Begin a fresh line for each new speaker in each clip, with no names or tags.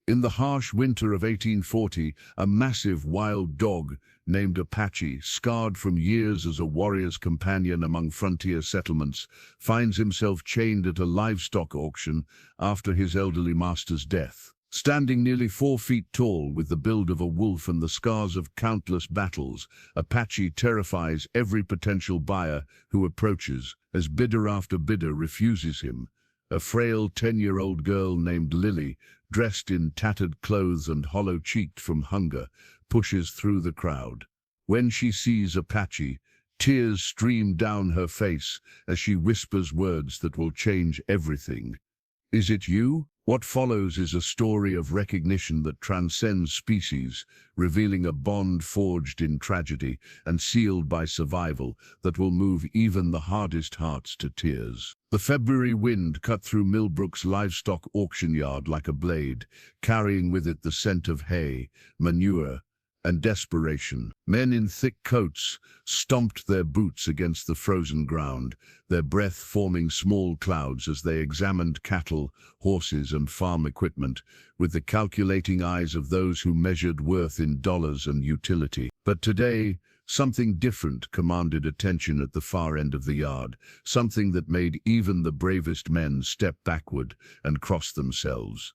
In the harsh winter of 1840, a massive wild dog named Apache, scarred from years as a warrior's companion among frontier settlements, finds himself chained at a livestock auction after his elderly master's death. Standing nearly 4 feet tall with the build of a wolf and the scars of countless battles, Apache terrifies every potential buyer who approaches, as bidder after bidder refuses him. A frail 10-year-old girl named Lily, dressed in tattered clothes and hollow-cheeked from hunger, pushes through the crowd. When she sees Apache, tears stream down her face as she whispers words that will change everything. "Is it you?" What follows is a story of recognition that transcends species, revealing a bond forged in tragedy and sealed by survival that will move even the hardest hearts to tears. The February wind cut through Millbrook's livestock auction yard like a blade, carrying with it the scent of hay, manure, and desperation. Men in thick coats stomped their boots against the frozen ground, their breath forming small clouds as they examined cattle, horses, and farm equipment, with the calculating eyes of those who measured worth in dollars and utility. But today, something different commanded attention at the far end of the yard, something that made even the bravest men step backward and cross themselves.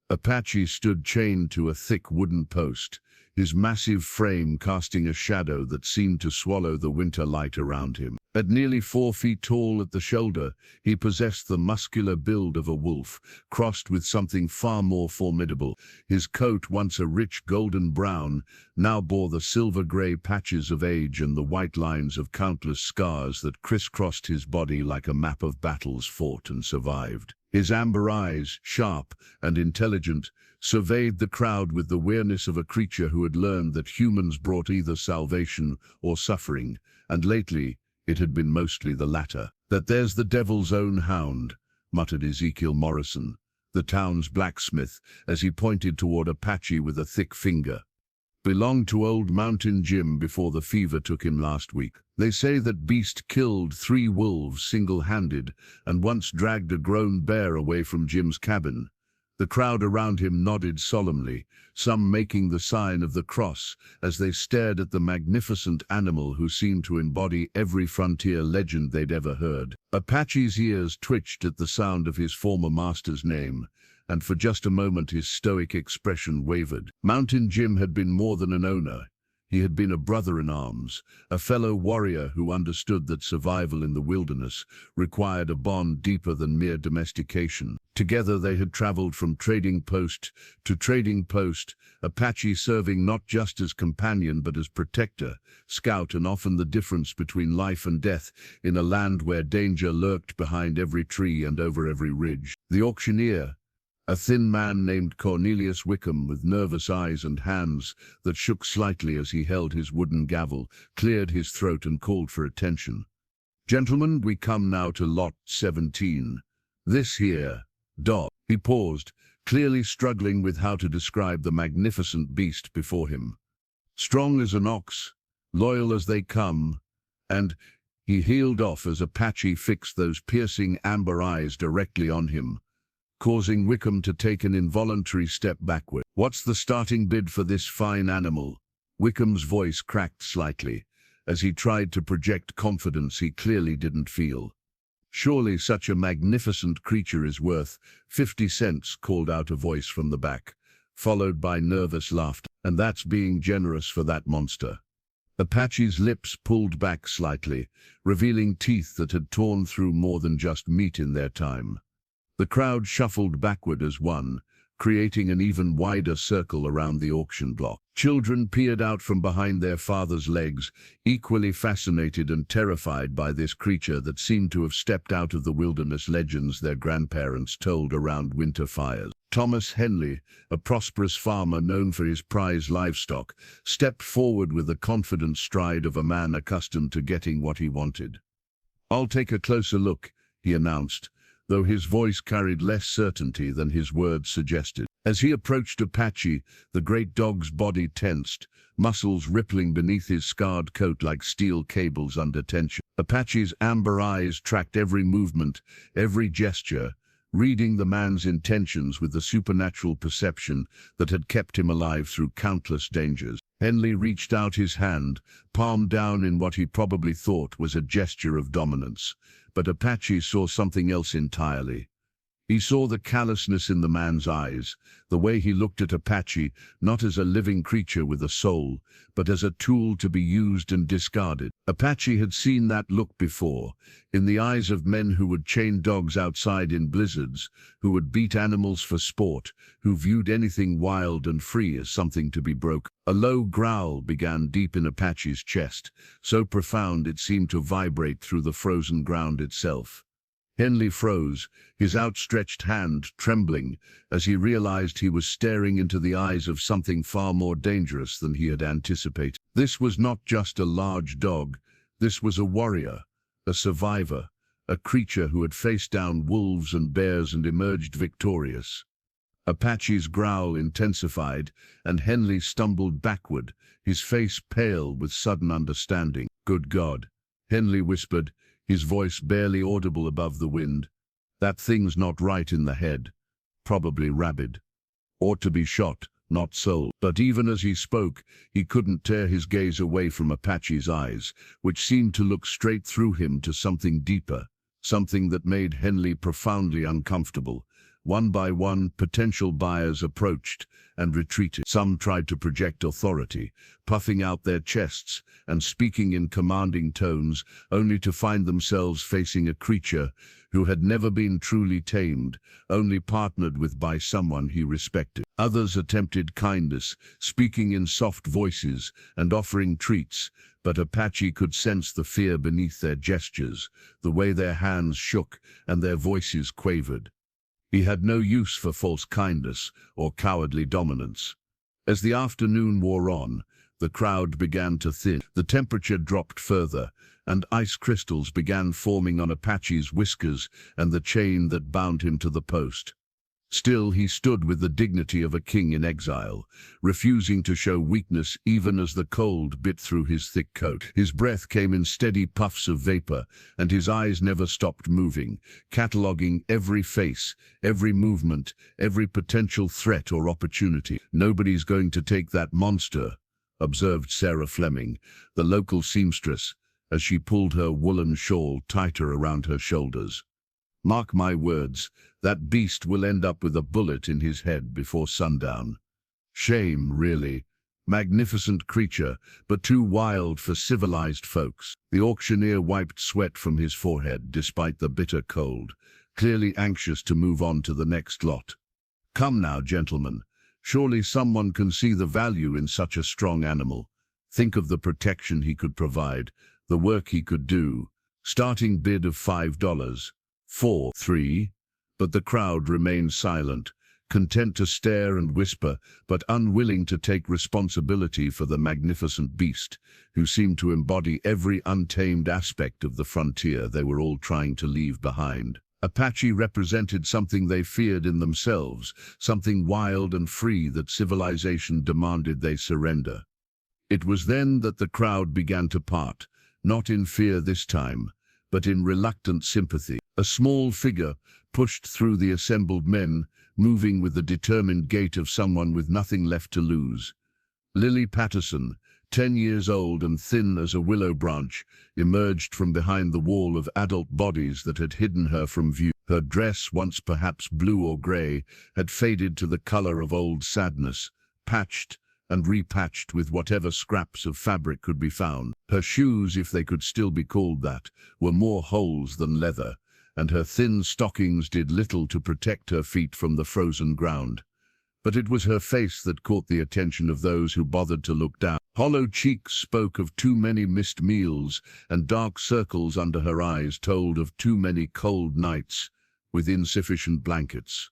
Apache stood chained to a thick wooden post, his massive frame casting a shadow that seemed to swallow the winter light around him. At nearly 4 feet tall at the shoulder, he possessed the muscular build of a wolf, crossed with something far more formidable. His coat, once a rich golden brown, now bore the silver-gray patches of age and the white lines of countless scars that crisscrossed his body like a map of battles fought and survived. His amber eyes, sharp and intelligent, surveyed the crowd with the awareness of a creature who had learned that humans brought either salvation or suffering, and lately it had been mostly the latter. "That there's the devil's own hound," muttered Ezekiel Morrison, the town's blacksmith, as he pointed toward Apache with a thick finger. "Belonged to old Mountain Jim before the fever took him last week. They say that beast killed 3 wolves single-handed and once dragged a grown bear away from Jim's cabin." The crowd around him nodded solemnly, some making the sign of the cross as they stared at the magnificent animal who seemed to embody every frontier legend they'd ever heard. Apache's ears twitched at the sound of his former master's name, and for just a moment his stoic expression wavered. Mountain Jim had been more than an owner. He had been a brother-in-arms, a fellow warrior who understood that survival in the wilderness required a bond deeper than mere domestication. Together they had traveled from trading post to trading post, Apache serving not just as companion but as protector, scout, and often the difference between life and death in a land where danger lurked behind every tree and over every ridge. The auctioneer, a thin man named Cornelius Wickham with nervous eyes and hands that shook slightly as he held his wooden gavel, cleared his throat and called for attention. "Gentlemen, we come now to lot 17. This here, dog." He paused, clearly struggling with how to describe the magnificent beast before him. "Strong as an ox, loyal as they come," and he heeled off as Apache fixed those piercing amber eyes directly on him, causing Wickham to take an involuntary step backward. "What's the starting bid for this fine animal?" Wickham's voice cracked slightly, as he tried to project confidence he clearly didn't feel. "Surely such a magnificent creature is worth 50 cents, called out a voice from the back, followed by nervous laughter. "And that's being generous for that monster." Apache's lips pulled back slightly, revealing teeth that had torn through more than just meat in their time. The crowd shuffled backward as one, creating an even wider circle around the auction block. Children peered out from behind their father's legs, equally fascinated and terrified by this creature that seemed to have stepped out of the wilderness legends their grandparents told around winter fires. Thomas Henley, a prosperous farmer known for his prize livestock, stepped forward with the confident stride of a man accustomed to getting what he wanted. "I'll take a closer look," he announced, though his voice carried less certainty than his words suggested. As he approached Apache, the great dog's body tensed, muscles rippling beneath his scarred coat like steel cables under tension. Apache's amber eyes tracked every movement, every gesture, reading the man's intentions with the supernatural perception that had kept him alive through countless dangers. Henley reached out his hand, palm down in what he probably thought was a gesture of dominance. But Apache saw something else entirely. He saw the callousness in the man's eyes, the way he looked at Apache not as a living creature with a soul, but as a tool to be used and discarded. Apache had seen that look before, in the eyes of men who would chain dogs outside in blizzards, who would beat animals for sport, who viewed anything wild and free as something to be broken. A low growl began deep in Apache's chest, so profound it seemed to vibrate through the frozen ground itself. Henley froze, his outstretched hand trembling, as he realized he was staring into the eyes of something far more dangerous than he had anticipated. This was not just a large dog, this was a warrior, a survivor, a creature who had faced down wolves and bears and emerged victorious. Apache's growl intensified, and Henley stumbled backward, his face pale with sudden understanding. "Good God," Henley whispered, his voice barely audible above the wind. "That thing's not right in the head. Probably rabid. Ought to be shot, not sold." But even as he spoke, he couldn't tear his gaze away from Apache's eyes, which seemed to look straight through him to something deeper, something that made Henley profoundly uncomfortable. One by one, potential buyers approached and retreated. Some tried to project authority, puffing out their chests and speaking in commanding tones, only to find themselves facing a creature who had never been truly tamed, only partnered with by someone he respected. Others attempted kindness, speaking in soft voices and offering treats, but Apache could sense the fear beneath their gestures, the way their hands shook and their voices quavered. He had no use for false kindness or cowardly dominance. As the afternoon wore on, the crowd began to thin. The temperature dropped further, and ice crystals began forming on Apache's whiskers and the chain that bound him to the post. Still, he stood with the dignity of a king in exile, refusing to show weakness even as the cold bit through his thick coat. His breath came in steady puffs of vapor, and his eyes never stopped moving, cataloging every face, every movement, every potential threat or opportunity. "Nobody's going to take that monster," observed Sarah Fleming, the local seamstress, as she pulled her woolen shawl tighter around her shoulders. "Mark my words, that beast will end up with a bullet in his head before sundown." Shame, really. Magnificent creature, but too wild for civilized folks. The auctioneer wiped sweat from his forehead despite the bitter cold, clearly anxious to move on to the next lot. "Come now, gentlemen. Surely someone can see the value in such a strong animal. Think of the protection he could provide, the work he could do. Starting bid of $5. 4, 3. But the crowd remained silent, content to stare and whisper, but unwilling to take responsibility for the magnificent beast, who seemed to embody every untamed aspect of the frontier they were all trying to leave behind. Apache represented something they feared in themselves, something wild and free that civilization demanded they surrender. It was then that the crowd began to part, not in fear this time, but in reluctant sympathy. A small figure pushed through the assembled men, moving with the determined gait of someone with nothing left to lose. Lily Patterson, 10 years old and thin as a willow branch, emerged from behind the wall of adult bodies that had hidden her from view. Her dress, once perhaps blue or gray, had faded to the color of old sadness, patched and repatched with whatever scraps of fabric could be found. Her shoes, if they could still be called that, were more holes than leather, and her thin stockings did little to protect her feet from the frozen ground. But it was her face that caught the attention of those who bothered to look down. Hollow cheeks spoke of too many missed meals, and dark circles under her eyes told of too many cold nights with insufficient blankets.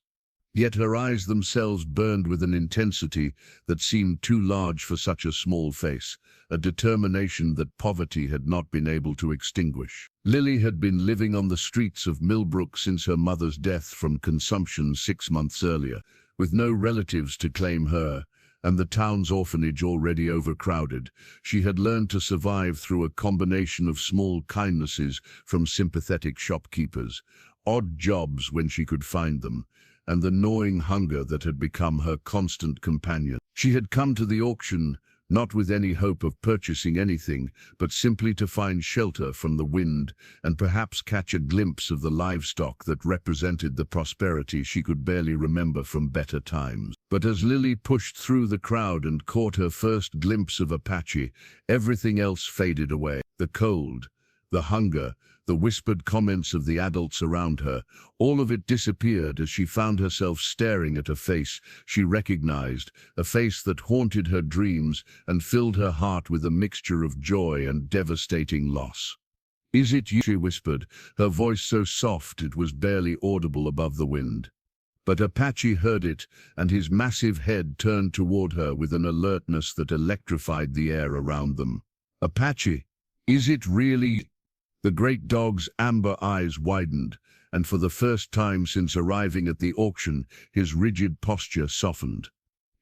Yet her eyes themselves burned with an intensity that seemed too large for such a small face, a determination that poverty had not been able to extinguish. Lily had been living on the streets of Millbrook since her mother's death from consumption 6 months earlier, with no relatives to claim her, and the town's orphanage already overcrowded. She had learned to survive through a combination of small kindnesses from sympathetic shopkeepers, odd jobs when she could find them, and the gnawing hunger that had become her constant companion. She had come to the auction not with any hope of purchasing anything, but simply to find shelter from the wind and perhaps catch a glimpse of the livestock that represented the prosperity she could barely remember from better times. But as Lily pushed through the crowd and caught her first glimpse of Apache, everything else faded away. The cold, the hunger, the whispered comments of the adults around her, all of it disappeared as she found herself staring at a face she recognized, a face that haunted her dreams and filled her heart with a mixture of joy and devastating loss. "Is it you?" she whispered, her voice so soft it was barely audible above the wind. But Apache heard it, and his massive head turned toward her with an alertness that electrified the air around them. "Apache, is it really?" The great dog's amber eyes widened, and for the first time since arriving at the auction, his rigid posture softened.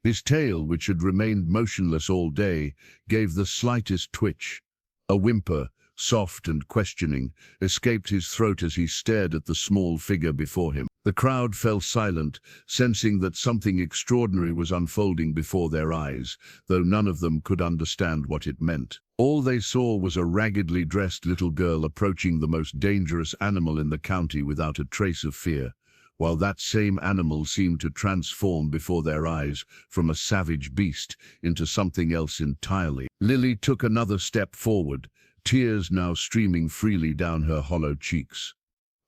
His tail, which had remained motionless all day, gave the slightest twitch. A whimper, soft and questioning, escaped his throat as he stared at the small figure before him. The crowd fell silent, sensing that something extraordinary was unfolding before their eyes, though none of them could understand what it meant. All they saw was a raggedly dressed little girl approaching the most dangerous animal in the county without a trace of fear, while that same animal seemed to transform before their eyes from a savage beast into something else entirely. Lily took another step forward, tears now streaming freely down her hollow cheeks.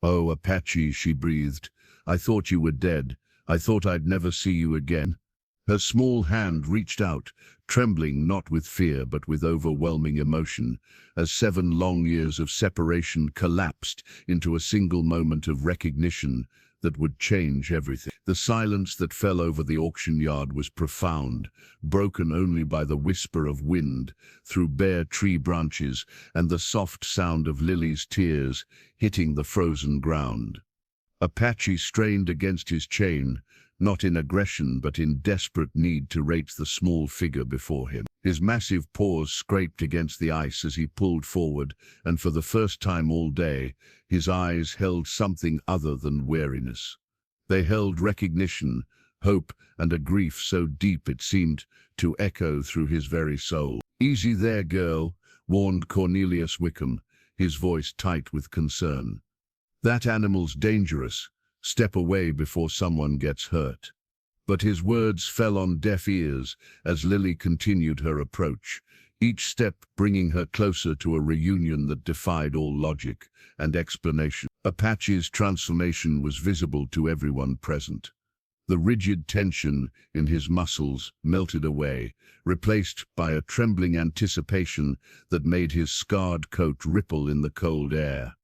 "Oh, Apache," she breathed, "I thought you were dead. I thought I'd never see you again." Her small hand reached out, trembling not with fear but with overwhelming emotion, as 7 long years of separation collapsed into a single moment of recognition that would change everything. The silence that fell over the auction yard was profound, broken only by the whisper of wind through bare tree branches and the soft sound of Lily's tears hitting the frozen ground. Apache strained against his chain, not in aggression but in desperate need to rate the small figure before him. His massive paws scraped against the ice as he pulled forward, and for the first time all day, his eyes held something other than weariness. They held recognition, hope, and a grief so deep it seemed to echo through his very soul. "Easy there, girl," warned Cornelius Wickham, his voice tight with concern. "That animal's dangerous. Step away before someone gets hurt." But his words fell on deaf ears as Lily continued her approach, each step bringing her closer to a reunion that defied all logic and explanation. Apache's transformation was visible to everyone present. The rigid tension in his muscles melted away, replaced by a trembling anticipation that made his scarred coat ripple in the cold air.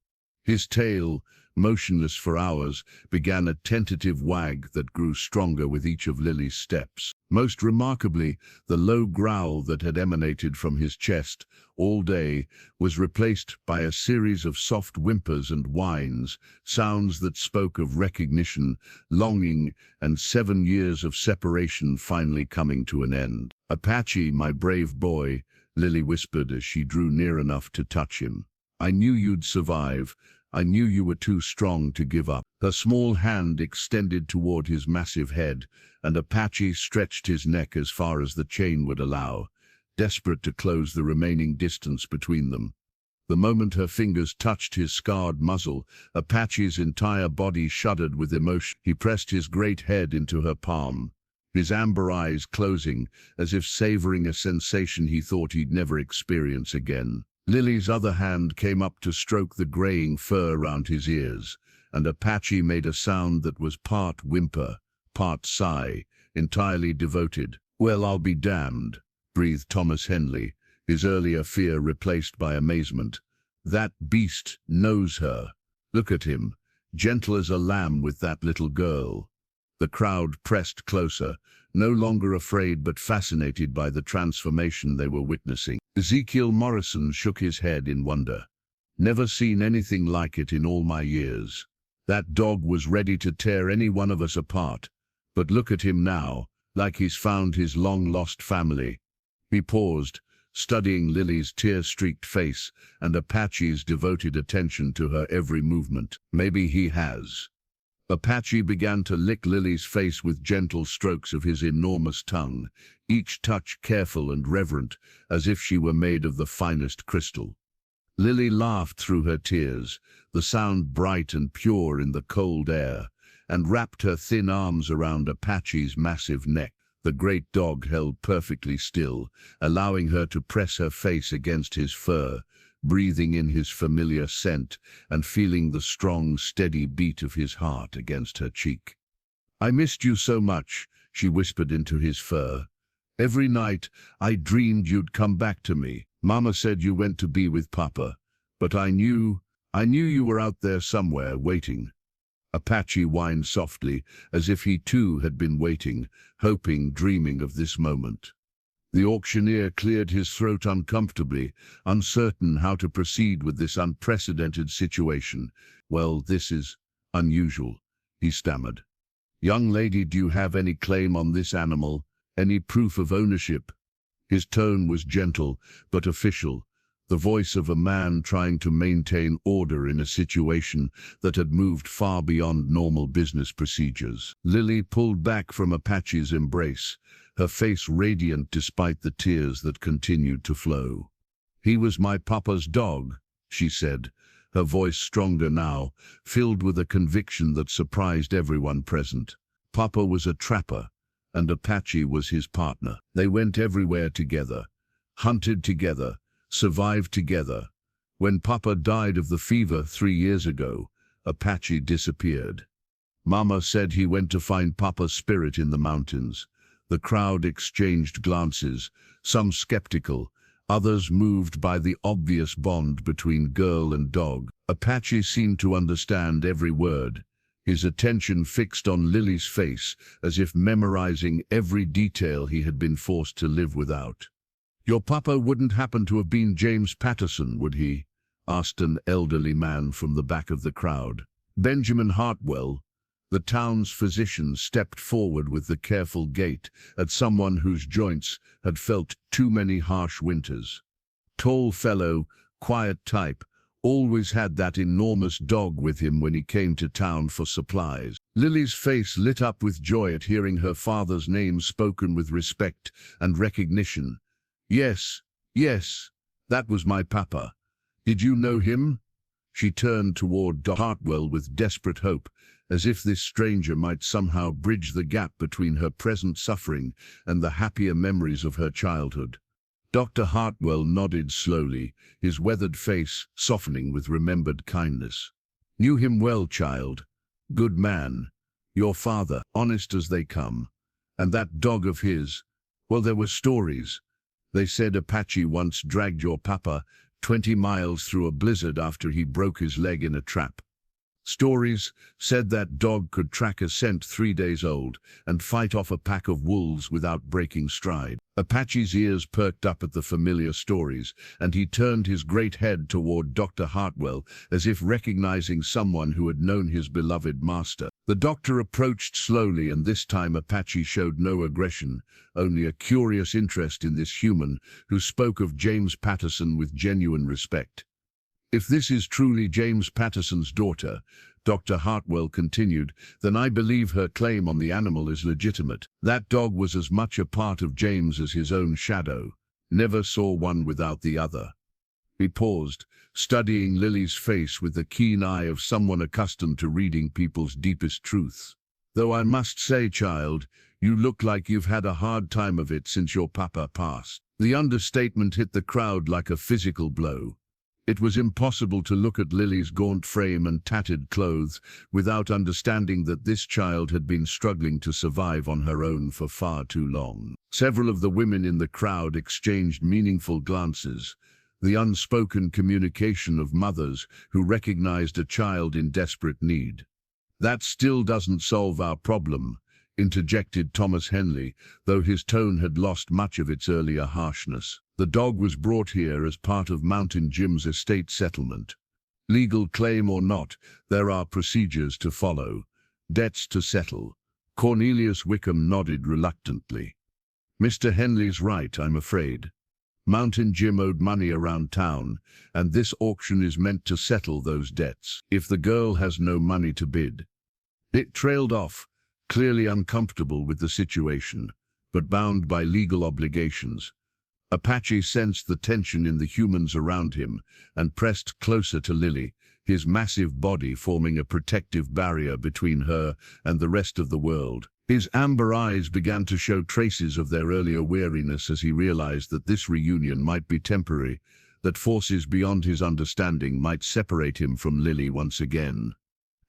His tail, motionless for hours, began a tentative wag that grew stronger with each of Lily's steps. Most remarkably, the low growl that had emanated from his chest all day was replaced by a series of soft whimpers and whines, sounds that spoke of recognition, longing, and 7 years of separation finally coming to an end. "Apache, my brave boy," Lily whispered as she drew near enough to touch him. "I knew you'd survive. I knew you were too strong to give up." Her small hand extended toward his massive head, and Apache stretched his neck as far as the chain would allow, desperate to close the remaining distance between them. The moment her fingers touched his scarred muzzle, Apache's entire body shuddered with emotion. He pressed his great head into her palm, his amber eyes closing, as if savoring a sensation he thought he'd never experience again. Lily's other hand came up to stroke the graying fur around his ears, and Apache made a sound that was part whimper, part sigh, entirely devoted. "Well, I'll be damned," breathed Thomas Henley, his earlier fear replaced by amazement. "That beast knows her. Look at him, gentle as a lamb with that little girl." The crowd pressed closer, no longer afraid but fascinated by the transformation they were witnessing. Ezekiel Morrison shook his head in wonder. "Never seen anything like it in all my years. That dog was ready to tear any one of us apart. But look at him now, like he's found his long-lost family." He paused, studying Lily's tear-streaked face and Apache's devoted attention to her every movement. Maybe he has. Apache began to lick Lily's face with gentle strokes of his enormous tongue, each touch careful and reverent, as if she were made of the finest crystal. Lily laughed through her tears, the sound bright and pure in the cold air, and wrapped her thin arms around Apache's massive neck. The great dog held perfectly still, allowing her to press her face against his fur, breathing in his familiar scent and feeling the strong, steady beat of his heart against her cheek. "I missed you so much," she whispered into his fur. "Every night I dreamed you'd come back to me. Mama said you went to be with Papa, but I knew you were out there somewhere waiting." Apache whined softly, as if he too had been waiting, hoping, dreaming of this moment. The auctioneer cleared his throat uncomfortably, uncertain how to proceed with this unprecedented situation. "Well, this is unusual," he stammered. "Young lady, do you have any claim on this animal? Any proof of ownership?" His tone was gentle, but official, the voice of a man trying to maintain order in a situation that had moved far beyond normal business procedures. Lily pulled back from Apache's embrace, her face radiant despite the tears that continued to flow. "He was my papa's dog," she said, her voice stronger now, filled with a conviction that surprised everyone present. Papa was a trapper, and Apache was his partner. They went everywhere together, hunted together, survived together. When Papa died of the fever 3 years ago, Apache disappeared. Mama said he went to find Papa's spirit in the mountains. The crowd exchanged glances, some skeptical, others moved by the obvious bond between girl and dog. Apache seemed to understand every word, his attention fixed on Lily's face, as if memorizing every detail he had been forced to live without. "Your papa wouldn't happen to have been James Patterson, would he?" asked an elderly man from the back of the crowd. Benjamin Hartwell, the town's physician, stepped forward with the careful gait at someone whose joints had felt too many harsh winters. Tall fellow, quiet type, always had that enormous dog with him when he came to town for supplies. Lily's face lit up with joy at hearing her father's name spoken with respect and recognition. Yes, that was my papa. Did you know him?" She turned toward Dr. Hartwell with desperate hope, as if this stranger might somehow bridge the gap between her present suffering and the happier memories of her childhood. Dr. Hartwell nodded slowly, his weathered face softening with remembered kindness. "Knew him well, child. Good man. Your father, honest as they come. And that dog of his, well, there were stories. They said Apache once dragged your papa 20 miles through a blizzard after he broke his leg in a trap. Stories said that dog could track a scent 3 days old and fight off a pack of wolves without breaking stride." Apache's ears perked up at the familiar stories, and he turned his great head toward Dr. Hartwell, as if recognizing someone who had known his beloved master. The doctor approached slowly, and this time Apache showed no aggression, only a curious interest in this human who spoke of James Patterson with genuine respect. "If this is truly James Patterson's daughter," Dr. Hartwell continued, "then I believe her claim on the animal is legitimate. That dog was as much a part of James as his own shadow. Never saw one without the other." He paused, studying Lily's face with the keen eye of someone accustomed to reading people's deepest truths. "Though I must say, child, you look like you've had a hard time of it since your papa passed." The understatement hit the crowd like a physical blow. It was impossible to look at Lily's gaunt frame and tattered clothes without understanding that this child had been struggling to survive on her own for far too long. Several of the women in the crowd exchanged meaningful glances, the unspoken communication of mothers who recognized a child in desperate need. "That still doesn't solve our problem," interjected Thomas Henley, though his tone had lost much of its earlier harshness. "The dog was brought here as part of Mountain Jim's estate settlement. Legal claim or not, there are procedures to follow, debts to settle." Cornelius Wickham nodded reluctantly. "Mr. Henley's right, I'm afraid." Mountain Jim owed money around town, and this auction is meant to settle those debts. If the girl has no money to bid. It trailed off, clearly uncomfortable with the situation, but bound by legal obligations. Apache sensed the tension in the humans around him and pressed closer to Lily, his massive body forming a protective barrier between her and the rest of the world. His amber eyes began to show traces of their earlier weariness as he realized that this reunion might be temporary, that forces beyond his understanding might separate him from Lily once again.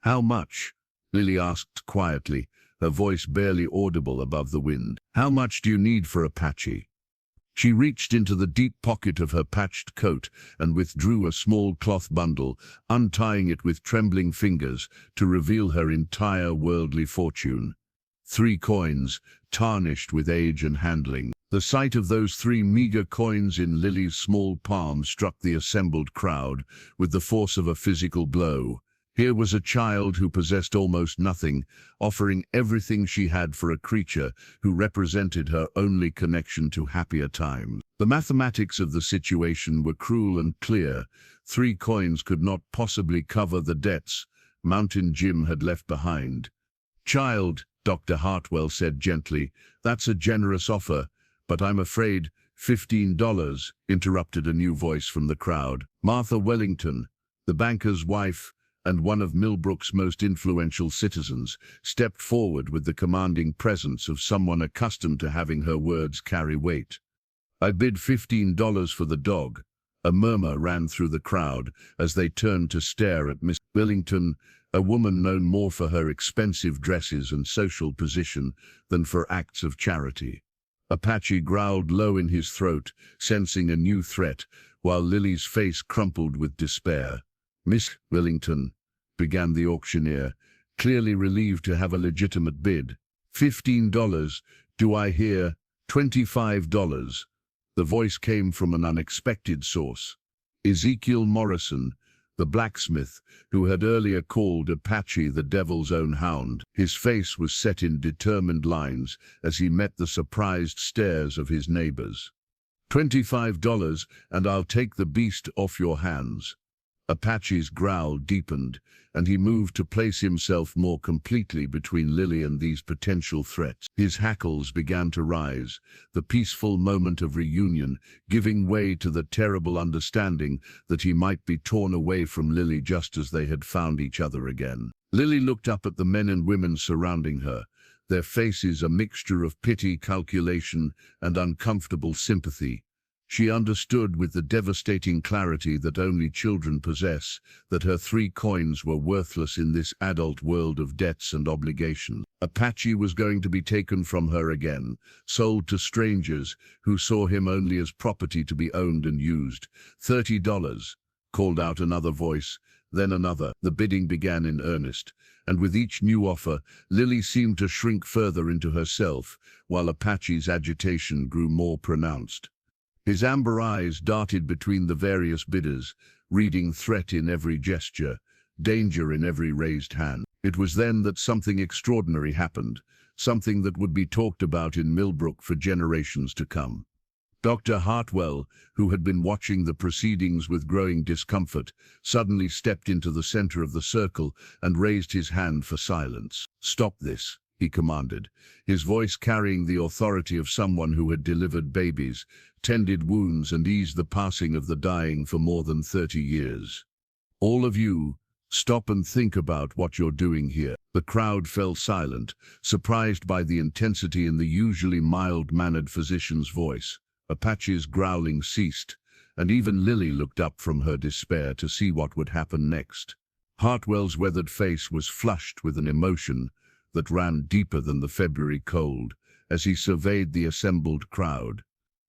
"How much?" Lily asked quietly, her voice barely audible above the wind. "How much do you need for Apache?" She reached into the deep pocket of her patched coat and withdrew a small cloth bundle, untying it with trembling fingers to reveal her entire worldly fortune. 3 coins, tarnished with age and handling. The sight of those 3 meager coins in Lily's small palm struck the assembled crowd with the force of a physical blow. Here was a child who possessed almost nothing, offering everything she had for a creature who represented her only connection to happier times. The mathematics of the situation were cruel and clear. 3 coins could not possibly cover the debts Mountain Jim had left behind. "Child," Dr. Hartwell said gently, "that's a generous offer, but I'm afraid $15, interrupted a new voice from the crowd. Martha Wellington, the banker's wife, and one of Millbrook's most influential citizens, stepped forward with the commanding presence of someone accustomed to having her words carry weight. "I bid $15 for the dog." A murmur ran through the crowd as they turned to stare at Miss Wellington, a woman known more for her expensive dresses and social position than for acts of charity. Apache growled low in his throat, sensing a new threat, while Lily's face crumpled with despair. "Miss Wellington," began the auctioneer, clearly relieved to have a legitimate bid. $15, do I hear? $25. The voice came from an unexpected source. Ezekiel Morrison, the blacksmith, who had earlier called Apache the devil's own hound. His face was set in determined lines as he met the surprised stares of his neighbors. $25, and I'll take the beast off your hands." Apache's growl deepened, and he moved to place himself more completely between Lily and these potential threats. His hackles began to rise, the peaceful moment of reunion giving way to the terrible understanding that he might be torn away from Lily just as they had found each other again. Lily looked up at the men and women surrounding her, their faces a mixture of pity, calculation, and uncomfortable sympathy. She understood with the devastating clarity that only children possess that her 3 coins were worthless in this adult world of debts and obligations. Apache was going to be taken from her again, sold to strangers who saw him only as property to be owned and used. $30, called out another voice, then another. The bidding began in earnest, and with each new offer, Lily seemed to shrink further into herself, while Apache's agitation grew more pronounced. His amber eyes darted between the various bidders, reading threat in every gesture, danger in every raised hand. It was then that something extraordinary happened, something that would be talked about in Millbrook for generations to come. Dr. Hartwell, who had been watching the proceedings with growing discomfort, suddenly stepped into the center of the circle and raised his hand for silence. "Stop this," he commanded, his voice carrying the authority of someone who had delivered babies, tended wounds, and eased the passing of the dying for more than 30 years. "All of you, stop and think about what you're doing here." The crowd fell silent, surprised by the intensity in the usually mild-mannered physician's voice. Apache's growling ceased, and even Lily looked up from her despair to see what would happen next. Hartwell's weathered face was flushed with an emotion that ran deeper than the February cold as he surveyed the assembled crowd.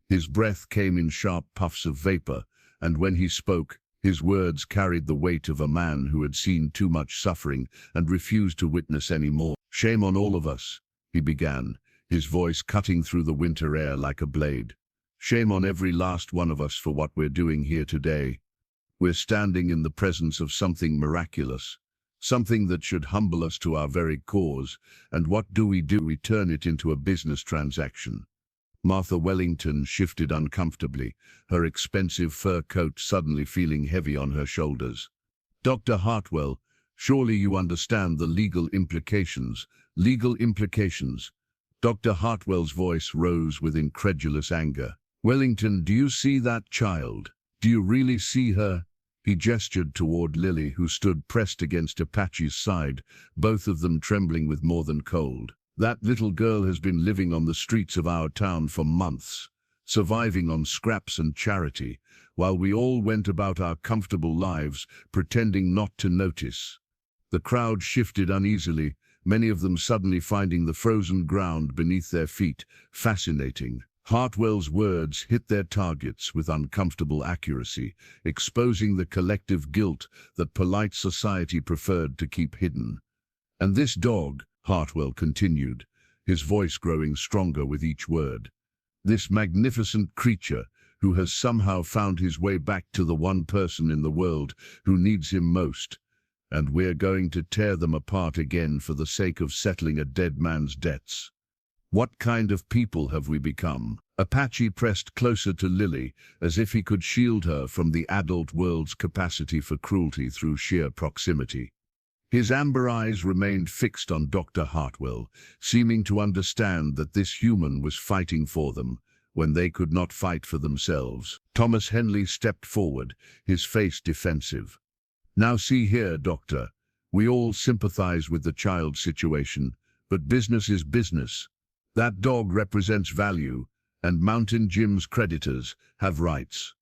His breath came in sharp puffs of vapor, and when he spoke, his words carried the weight of a man who had seen too much suffering and refused to witness any more. "Shame on all of us," he began, his voice cutting through the winter air like a blade. "Shame on every last one of us for what we're doing here today. We're standing in the presence of something miraculous, something that should humble us to our very cause, and what do? We turn it into a business transaction. Martha Wellington shifted uncomfortably, her expensive fur coat suddenly feeling heavy on her shoulders. Dr. Hartwell, surely you understand the legal implications. Legal implications. Dr. Hartwell's voice rose with incredulous anger. Wellington, do you see that child? Do you really see her? He gestured toward Lily, who stood pressed against Apache's side, both of them trembling with more than cold. That little girl has been living on the streets of our town for months, surviving on scraps and charity, while we all went about our comfortable lives, pretending not to notice. The crowd shifted uneasily, many of them suddenly finding the frozen ground beneath their feet fascinating. Hartwell's words hit their targets with uncomfortable accuracy, exposing the collective guilt that polite society preferred to keep hidden. And this dog, Hartwell continued, his voice growing stronger with each word, this magnificent creature who has somehow found his way back to the one person in the world who needs him most, and we're going to tear them apart again for the sake of settling a dead man's debts. What kind of people have we become? Apache pressed closer to Lily, as if he could shield her from the adult world's capacity for cruelty through sheer proximity. His amber eyes remained fixed on Dr. Hartwell, seeming to understand that this human was fighting for them when they could not fight for themselves. Thomas Henley stepped forward, his face defensive. Now see here, Doctor, we all sympathize with the child's situation, but business is business. That dog represents value, and Mountain Jim's creditors have rights.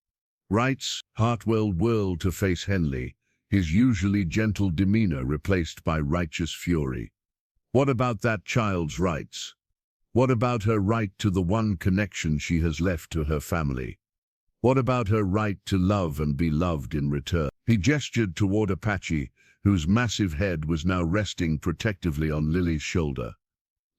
Rights? Hartwell whirled to face Henley, his usually gentle demeanor replaced by righteous fury. What about that child's rights? What about her right to the one connection she has left to her family? What about her right to love and be loved in return? He gestured toward Apache, whose massive head was now resting protectively on Lily's shoulder.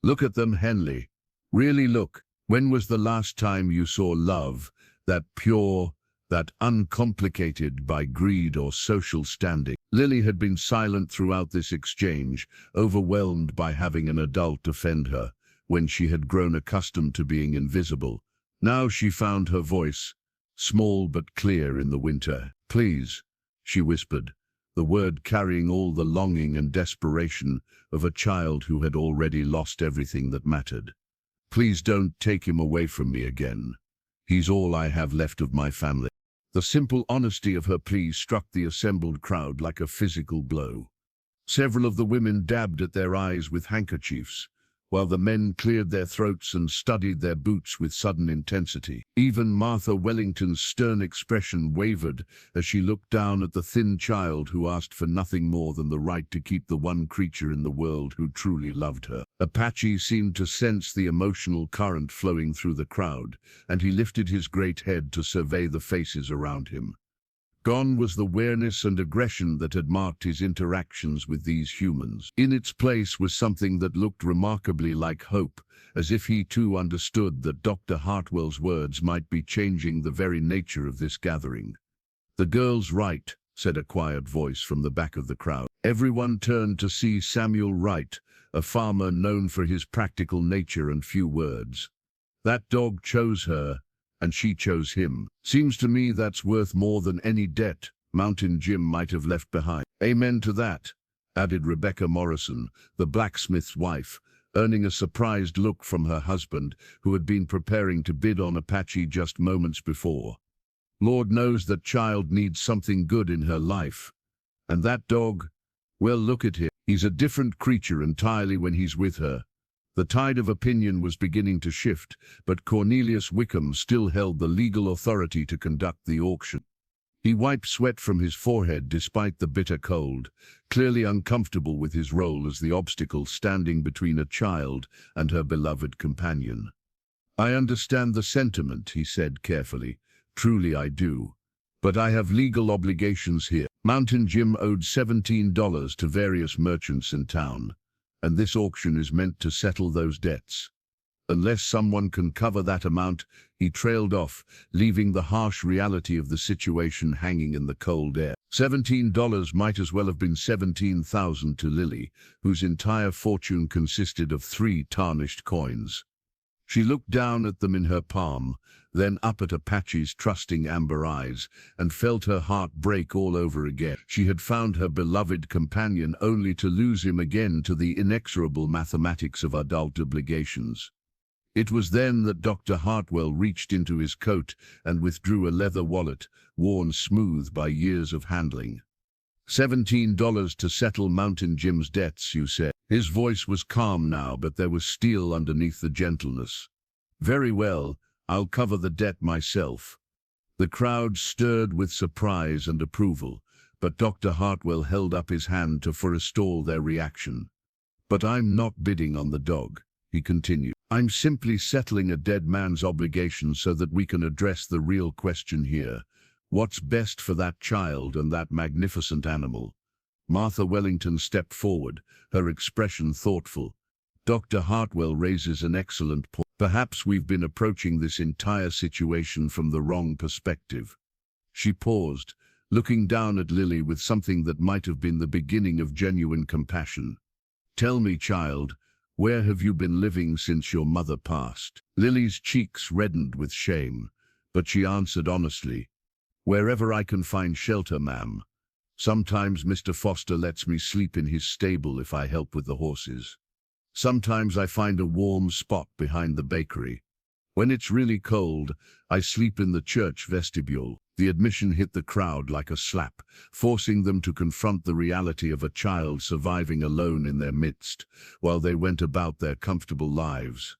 Look at them, Henley. Really look. When was the last time you saw love, that pure, that uncomplicated by greed or social standing? Lily had been silent throughout this exchange, overwhelmed by having an adult defend her, when she had grown accustomed to being invisible. Now she found her voice, small but clear in the winter. Please, she whispered, the word carrying all the longing and desperation of a child who had already lost everything that mattered. Please don't take him away from me again. He's all I have left of my family. The simple honesty of her plea struck the assembled crowd like a physical blow. Several of the women dabbed at their eyes with handkerchiefs, while the men cleared their throats and studied their boots with sudden intensity. Even Martha Wellington's stern expression wavered as she looked down at the thin child who asked for nothing more than the right to keep the one creature in the world who truly loved her. Apache seemed to sense the emotional current flowing through the crowd, and he lifted his great head to survey the faces around him. Gone was the weariness and aggression that had marked his interactions with these humans. In its place was something that looked remarkably like hope, as if he too understood that Dr. Hartwell's words might be changing the very nature of this gathering. The girl's right, said a quiet voice from the back of the crowd. Everyone turned to see Samuel Wright, a farmer known for his practical nature and few words. That dog chose her, and she chose him. Seems to me that's worth more than any debt Mountain Jim might have left behind. Amen to that, added Rebecca Morrison, the blacksmith's wife, earning a surprised look from her husband, who had been preparing to bid on Apache just moments before. Lord knows that child needs something good in her life. And that dog, well, look at him. He's a different creature entirely when he's with her. The tide of opinion was beginning to shift, but Cornelius Wickham still held the legal authority to conduct the auction. He wiped sweat from his forehead despite the bitter cold, clearly uncomfortable with his role as the obstacle standing between a child and her beloved companion. I understand the sentiment, he said carefully. Truly I do. But I have legal obligations here. Mountain Jim owed $17 to various merchants in town, and this auction is meant to settle those debts. Unless someone can cover that amount, he trailed off, leaving the harsh reality of the situation hanging in the cold air. $17 might as well have been $17,000 to Lily, whose entire fortune consisted of 3 tarnished coins. She looked down at them in her palm, then up at Apache's trusting amber eyes, and felt her heart break all over again. She had found her beloved companion only to lose him again to the inexorable mathematics of adult obligations. It was then that Dr. Hartwell reached into his coat and withdrew a leather wallet, worn smooth by years of handling. $17 to settle Mountain Jim's debts, you said. His voice was calm now, but there was steel underneath the gentleness. Very well, I'll cover the debt myself. The crowd stirred with surprise and approval, but Dr. Hartwell held up his hand to forestall their reaction. But I'm not bidding on the dog, he continued. I'm simply settling a dead man's obligation so that we can address the real question here. What's best for that child and that magnificent animal? Martha Wellington stepped forward, her expression thoughtful. Dr. Hartwell raises an excellent point. Perhaps we've been approaching this entire situation from the wrong perspective. She paused, looking down at Lily with something that might have been the beginning of genuine compassion. Tell me, child, where have you been living since your mother passed? Lily's cheeks reddened with shame, but she answered honestly, wherever I can find shelter, ma'am. Sometimes Mr. Foster lets me sleep in his stable if I help with the horses. Sometimes I find a warm spot behind the bakery. When it's really cold, I sleep in the church vestibule. The admission hit the crowd like a slap, forcing them to confront the reality of a child surviving alone in their midst, while they went about their comfortable lives.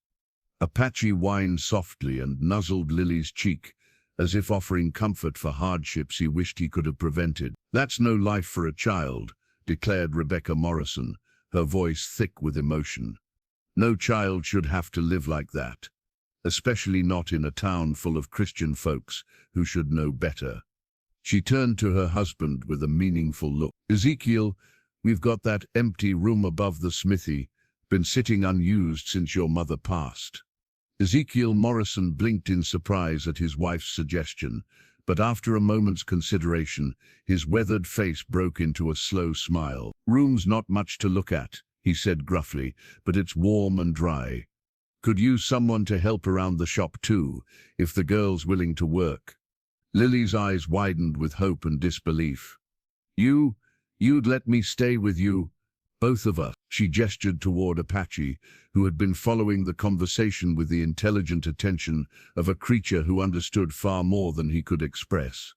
Apache whined softly and nuzzled Lily's cheek, as if offering comfort for hardships he wished he could have prevented. That's no life for a child, declared Rebecca Morrison, her voice thick with emotion. No child should have to live like that, especially not in a town full of Christian folks who should know better. She turned to her husband with a meaningful look. Ezekiel, we've got that empty room above the smithy, been sitting unused since your mother passed. Ezekiel Morrison blinked in surprise at his wife's suggestion, but after a moment's consideration, his weathered face broke into a slow smile. Room's not much to look at, he said gruffly, but it's warm and dry. Could use someone to help around the shop too, if the girl's willing to work. Lily's eyes widened with hope and disbelief. You'd let me stay with you? Both of us. She gestured toward Apache, who had been following the conversation with the intelligent attention of a creature who understood far more than he could express.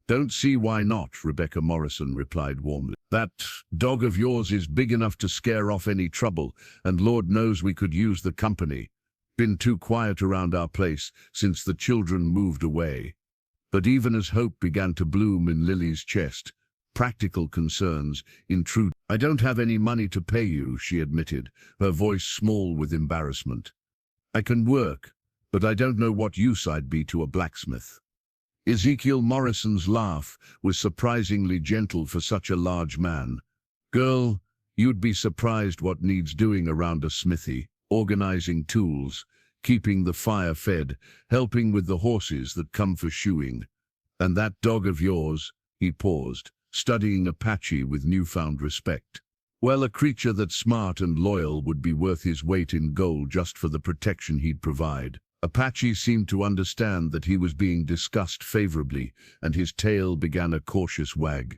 Don't see why not, Rebecca Morrison replied warmly. That dog of yours is big enough to scare off any trouble, and Lord knows we could use the company. Been too quiet around our place since the children moved away. But even as hope began to bloom in Lily's chest, practical concerns intruded. I don't have any money to pay you, she admitted, her voice small with embarrassment. I can work, but I don't know what use I'd be to a blacksmith. Ezekiel Morrison's laugh was surprisingly gentle for such a large man. Girl, you'd be surprised what needs doing around a smithy, organizing tools, keeping the fire fed, helping with the horses that come for shoeing. And that dog of yours, he paused, studying Apache with newfound respect. Well, a creature that's smart and loyal would be worth his weight in gold just for the protection he'd provide. Apache seemed to understand that he was being discussed favorably, and his tail began a cautious wag.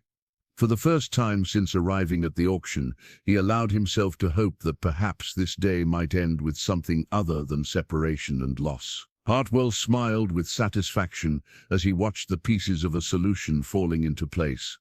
For the first time since arriving at the auction, he allowed himself to hope that perhaps this day might end with something other than separation and loss. Hartwell smiled with satisfaction as he watched the pieces of a solution falling into place.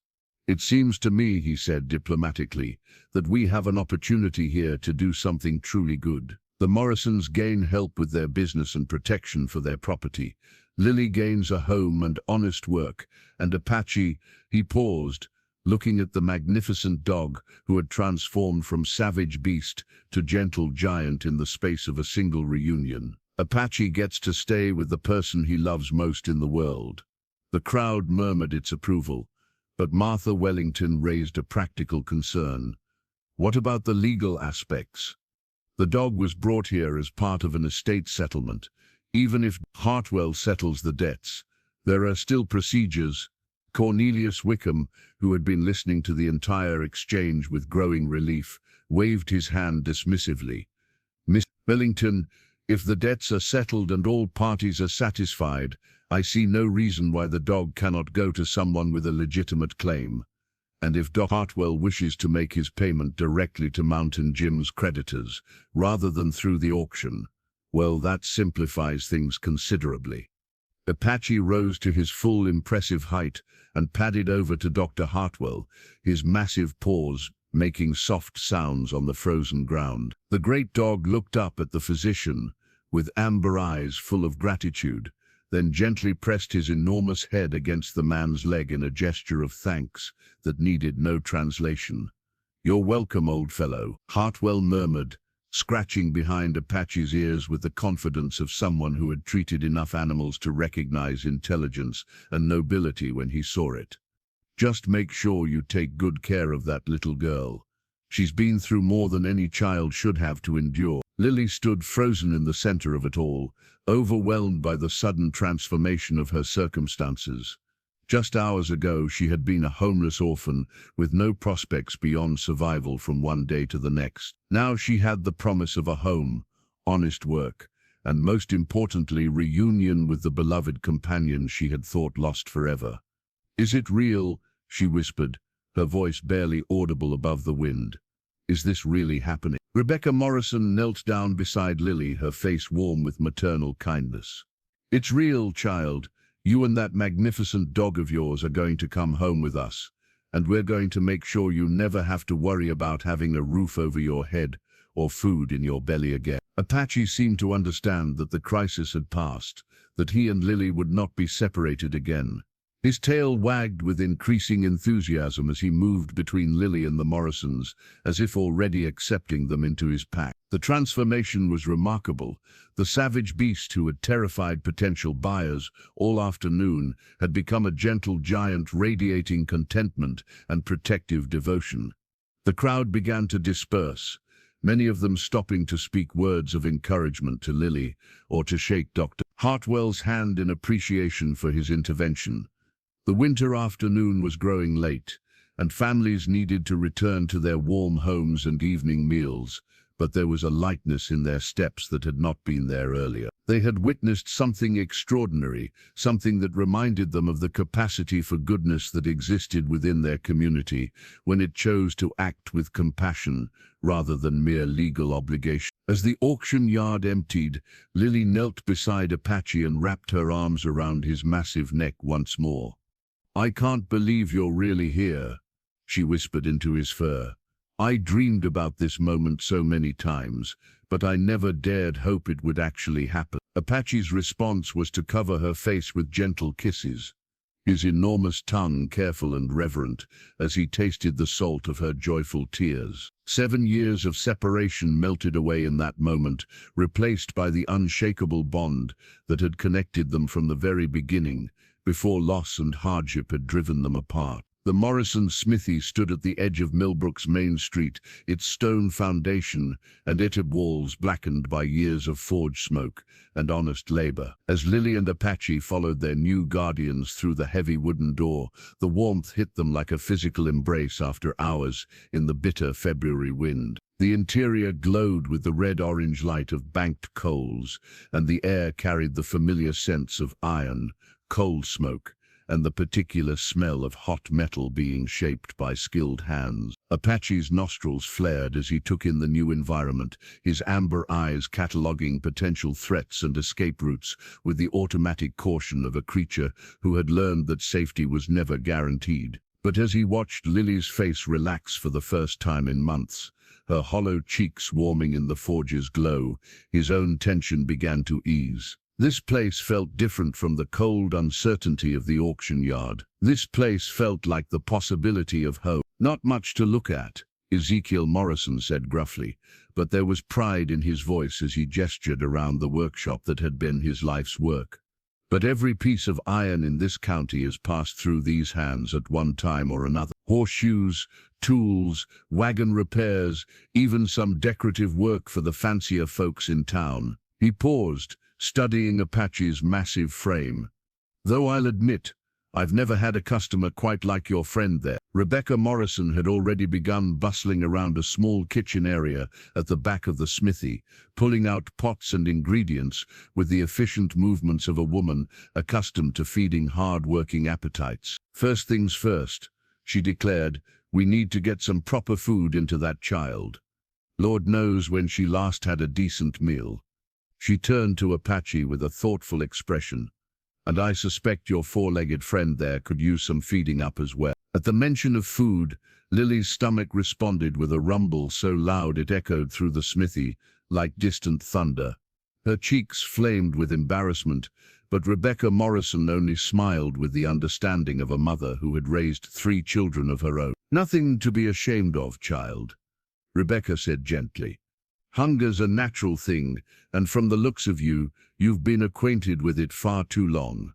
It seems to me, he said diplomatically, that we have an opportunity here to do something truly good. The Morrisons gain help with their business and protection for their property. Lily gains a home and honest work, and Apache, he paused, looking at the magnificent dog who had transformed from savage beast to gentle giant in the space of a single reunion. Apache gets to stay with the person he loves most in the world. The crowd murmured its approval, but Martha Wellington raised a practical concern. What about the legal aspects? The dog was brought here as part of an estate settlement. Even if Hartwell settles the debts, there are still procedures. Cornelius Wickham, who had been listening to the entire exchange with growing relief, waved his hand dismissively. Miss Wellington, If the debts are settled and all parties are satisfied, I see no reason why the dog cannot go to someone with a legitimate claim. And if Dr. Hartwell wishes to make his payment directly to Mountain Jim's creditors, rather than through the auction, well, that simplifies things considerably. Apache rose to his full impressive height and padded over to Dr. Hartwell, his massive paws making soft sounds on the frozen ground. The great dog looked up at the physician with amber eyes full of gratitude, then gently pressed his enormous head against the man's leg in a gesture of thanks that needed no translation. "You're welcome, old fellow," Hartwell murmured, scratching behind Apache's ears with the confidence of someone who had treated enough animals to recognize intelligence and nobility when he saw it. "Just make sure you take good care of that little girl. She's been through more than any child should have to endure." Lily stood frozen in the center of it all, overwhelmed by the sudden transformation of her circumstances. Just hours ago, she had been a homeless orphan with no prospects beyond survival from one day to the next. Now she had the promise of a home, honest work, and most importantly, reunion with the beloved companion she had thought lost forever. "Is it real?" she whispered, her voice barely audible above the wind. "Is this really happening?" Rebecca Morrison knelt down beside Lily, her face warm with maternal kindness. "It's real, child. You and that magnificent dog of yours are going to come home with us, and we're going to make sure you never have to worry about having a roof over your head or food in your belly again." Apache seemed to understand that the crisis had passed, that he and Lily would not be separated again. His tail wagged with increasing enthusiasm as he moved between Lily and the Morrisons, as if already accepting them into his pack. The transformation was remarkable. The savage beast who had terrified potential buyers all afternoon had become a gentle giant radiating contentment and protective devotion. The crowd began to disperse, many of them stopping to speak words of encouragement to Lily or to shake Dr. Hartwell's hand in appreciation for his intervention. The winter afternoon was growing late, and families needed to return to their warm homes and evening meals, but there was a lightness in their steps that had not been there earlier. They had witnessed something extraordinary, something that reminded them of the capacity for goodness that existed within their community when it chose to act with compassion rather than mere legal obligation. As the auction yard emptied, Lily knelt beside Apache and wrapped her arms around his massive neck once more. "I can't believe you're really here," she whispered into his fur. "I dreamed about this moment so many times, but I never dared hope it would actually happen." Apache's response was to cover her face with gentle kisses, his enormous tongue careful and reverent as he tasted the salt of her joyful tears. 7 years of separation melted away in that moment, replaced by the unshakable bond that had connected them from the very beginning, before loss and hardship had driven them apart. The Morrison smithy stood at the edge of Millbrook's main street, its stone foundation and itib walls blackened by years of forge smoke and honest labor. As Lily and Apache followed their new guardians through the heavy wooden door, the warmth hit them like a physical embrace after hours in the bitter February wind. The interior glowed with the red-orange light of banked coals, and the air carried the familiar scents of iron, coal smoke, and the particular smell of hot metal being shaped by skilled hands. Apache's nostrils flared as he took in the new environment, his amber eyes cataloging potential threats and escape routes with the automatic caution of a creature who had learned that safety was never guaranteed. But as he watched Lily's face relax for the first time in months, her hollow cheeks warming in the forge's glow, his own tension began to ease. This place felt different from the cold uncertainty of the auction yard. This place felt like the possibility of hope. "Not much to look at," Ezekiel Morrison said gruffly, but there was pride in his voice as he gestured around the workshop that had been his life's work. "But every piece of iron in this county has passed through these hands at one time or another. Horseshoes, tools, wagon repairs, even some decorative work for the fancier folks in town." He paused, studying Apache's massive frame. "Though I'll admit, I've never had a customer quite like your friend there. Rebecca Morrison had already begun bustling around a small kitchen area at the back of the smithy, pulling out pots and ingredients with the efficient movements of a woman accustomed to feeding hard-working appetites. First things first, she declared, we need to get some proper food into that child. Lord knows when she last had a decent meal. She turned to Apache with a thoughtful expression. And I suspect your four-legged friend there could use some feeding up as well. At the mention of food, Lily's stomach responded with a rumble so loud it echoed through the smithy, like distant thunder. Her cheeks flamed with embarrassment, but Rebecca Morrison only smiled with the understanding of a mother who had raised 3 children of her own. Nothing to be ashamed of, child, Rebecca said gently. Hunger's a natural thing, and from the looks of you, you've been acquainted with it far too long.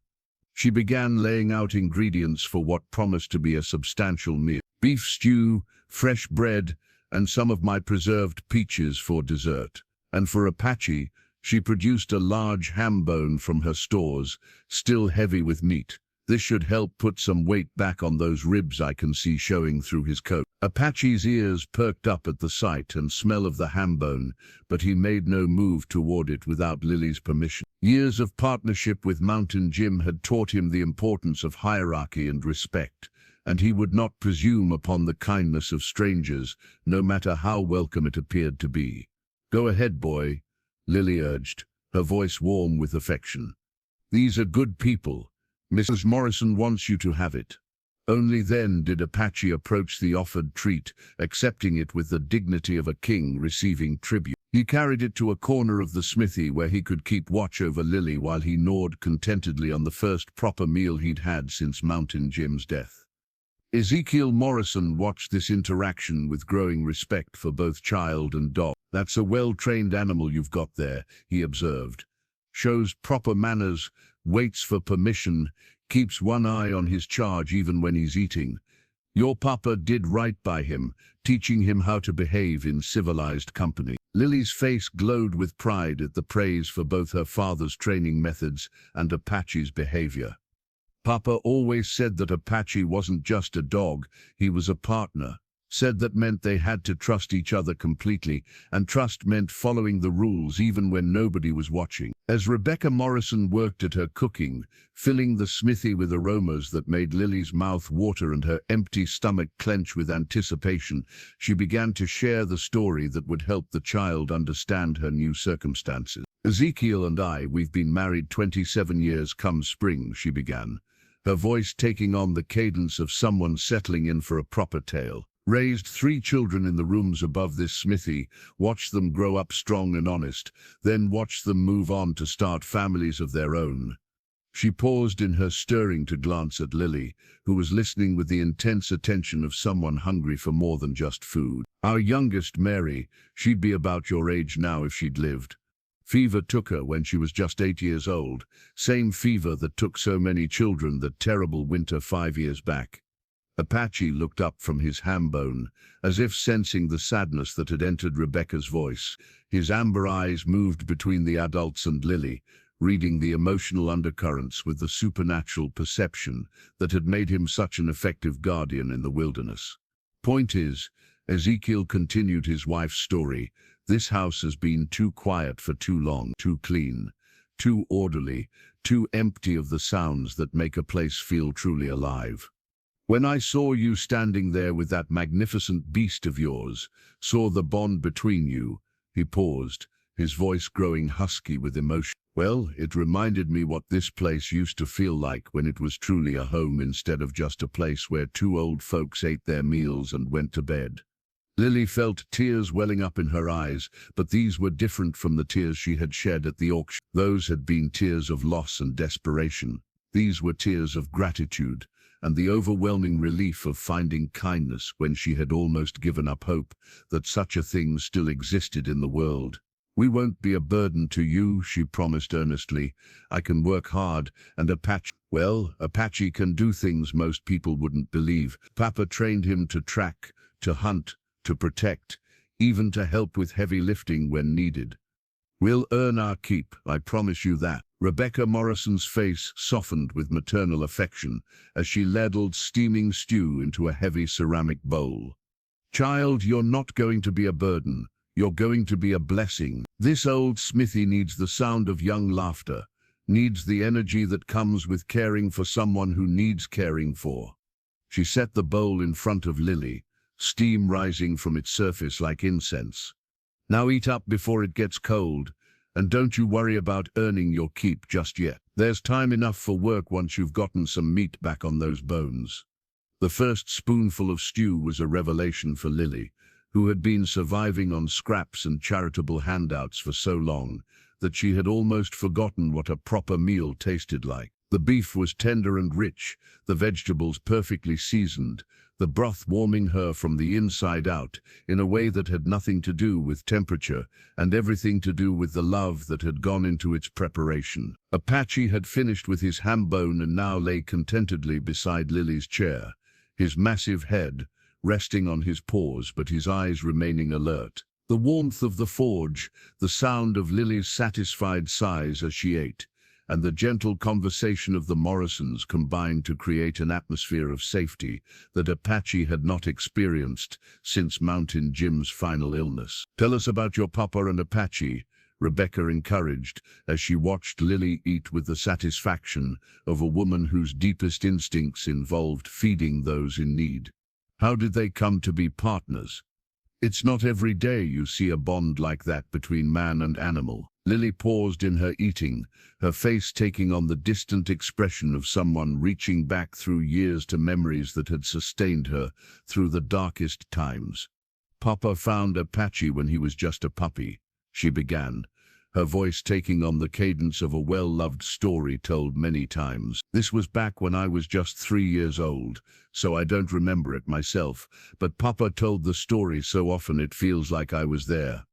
She began laying out ingredients for what promised to be a substantial meal. Beef stew, fresh bread, and some of my preserved peaches for dessert. And for Apache, she produced a large ham bone from her stores, still heavy with meat. This should help put some weight back on those ribs I can see showing through his coat. Apache's ears perked up at the sight and smell of the ham bone, but he made no move toward it without Lily's permission. Years of partnership with Mountain Jim had taught him the importance of hierarchy and respect, and he would not presume upon the kindness of strangers, no matter how welcome it appeared to be. Go ahead, boy, Lily urged, her voice warm with affection. These are good people. Mrs. Morrison wants you to have it. Only then did Apache approach the offered treat, accepting it with the dignity of a king receiving tribute. He carried it to a corner of the smithy where he could keep watch over Lily while he gnawed contentedly on the first proper meal he'd had since Mountain Jim's death. Ezekiel Morrison watched this interaction with growing respect for both child and dog. That's a well-trained animal you've got there, he observed. Shows proper manners, waits for permission, keeps one eye on his charge even when he's eating. Your papa did right by him, teaching him how to behave in civilized company. Lily's face glowed with pride at the praise for both her father's training methods and Apache's behavior. Papa always said that Apache wasn't just a dog, he was a partner. Said that meant they had to trust each other completely, and trust meant following the rules even when nobody was watching. As Rebecca Morrison worked at her cooking, filling the smithy with aromas that made Lily's mouth water and her empty stomach clench with anticipation, she began to share the story that would help the child understand her new circumstances. Ezekiel and we've been married 27 years come spring, she began, her voice taking on the cadence of someone settling in for a proper tale. Raised 3 children in the rooms above this smithy, watched them grow up strong and honest, then watched them move on to start families of their own. She paused in her stirring to glance at Lily, who was listening with the intense attention of someone hungry for more than just food. Our youngest, Mary, she'd be about your age now if she'd lived. Fever took her when she was just 8 years old, same fever that took so many children that terrible winter 5 years back. Apache looked up from his ham bone, as if sensing the sadness that had entered Rebecca's voice. His amber eyes moved between the adults and Lily, reading the emotional undercurrents with the supernatural perception that had made him such an effective guardian in the wilderness. Point is, Ezekiel continued his wife's story, this house has been too quiet for too long, too clean, too orderly, too empty of the sounds that make a place feel truly alive. When I saw you standing there with that magnificent beast of yours, saw the bond between you, he paused, his voice growing husky with emotion. Well, it reminded me what this place used to feel like when it was truly a home instead of just a place where 2 old folks ate their meals and went to bed. Lily felt tears welling up in her eyes, but these were different from the tears she had shed at the auction. Those had been tears of loss and desperation. These were tears of gratitude, and the overwhelming relief of finding kindness when she had almost given up hope that such a thing still existed in the world. We won't be a burden to you, she promised earnestly. I can work hard, and Apache can do things most people wouldn't believe. Papa trained him to track, to hunt, to protect, even to help with heavy lifting when needed. We'll earn our keep, I promise you that. Rebecca Morrison's face softened with maternal affection as she ladled steaming stew into a heavy ceramic bowl. "Child, you're not going to be a burden. You're going to be a blessing. This old smithy needs the sound of young laughter, needs the energy that comes with caring for someone who needs caring for." She set the bowl in front of Lily, steam rising from its surface like incense. "Now eat up before it gets cold, and don't you worry about earning your keep just yet. There's time enough for work once you've gotten some meat back on those bones." The first spoonful of stew was a revelation for Lily, who had been surviving on scraps and charitable handouts for so long that she had almost forgotten what a proper meal tasted like. The beef was tender and rich, the vegetables perfectly seasoned, the broth warming her from the inside out in a way that had nothing to do with temperature and everything to do with the love that had gone into its preparation. Apache had finished with his ham bone and now lay contentedly beside Lily's chair, his massive head resting on his paws but his eyes remaining alert. The warmth of the forge, the sound of Lily's satisfied sighs as she ate, and the gentle conversation of the Morrisons combined to create an atmosphere of safety that Apache had not experienced since Mountain Jim's final illness. "Tell us about your papa and Apache," Rebecca encouraged as she watched Lily eat with the satisfaction of a woman whose deepest instincts involved feeding those in need. "How did they come to be partners? It's not every day you see a bond like that between man and animal." Lily paused in her eating, her face taking on the distant expression of someone reaching back through years to memories that had sustained her through the darkest times. "Papa found Apache when he was just a puppy," she began, her voice taking on the cadence of a well-loved story told many times. "This was back when I was just 3 years old, so I don't remember it myself, but Papa told the story so often it feels like I was there."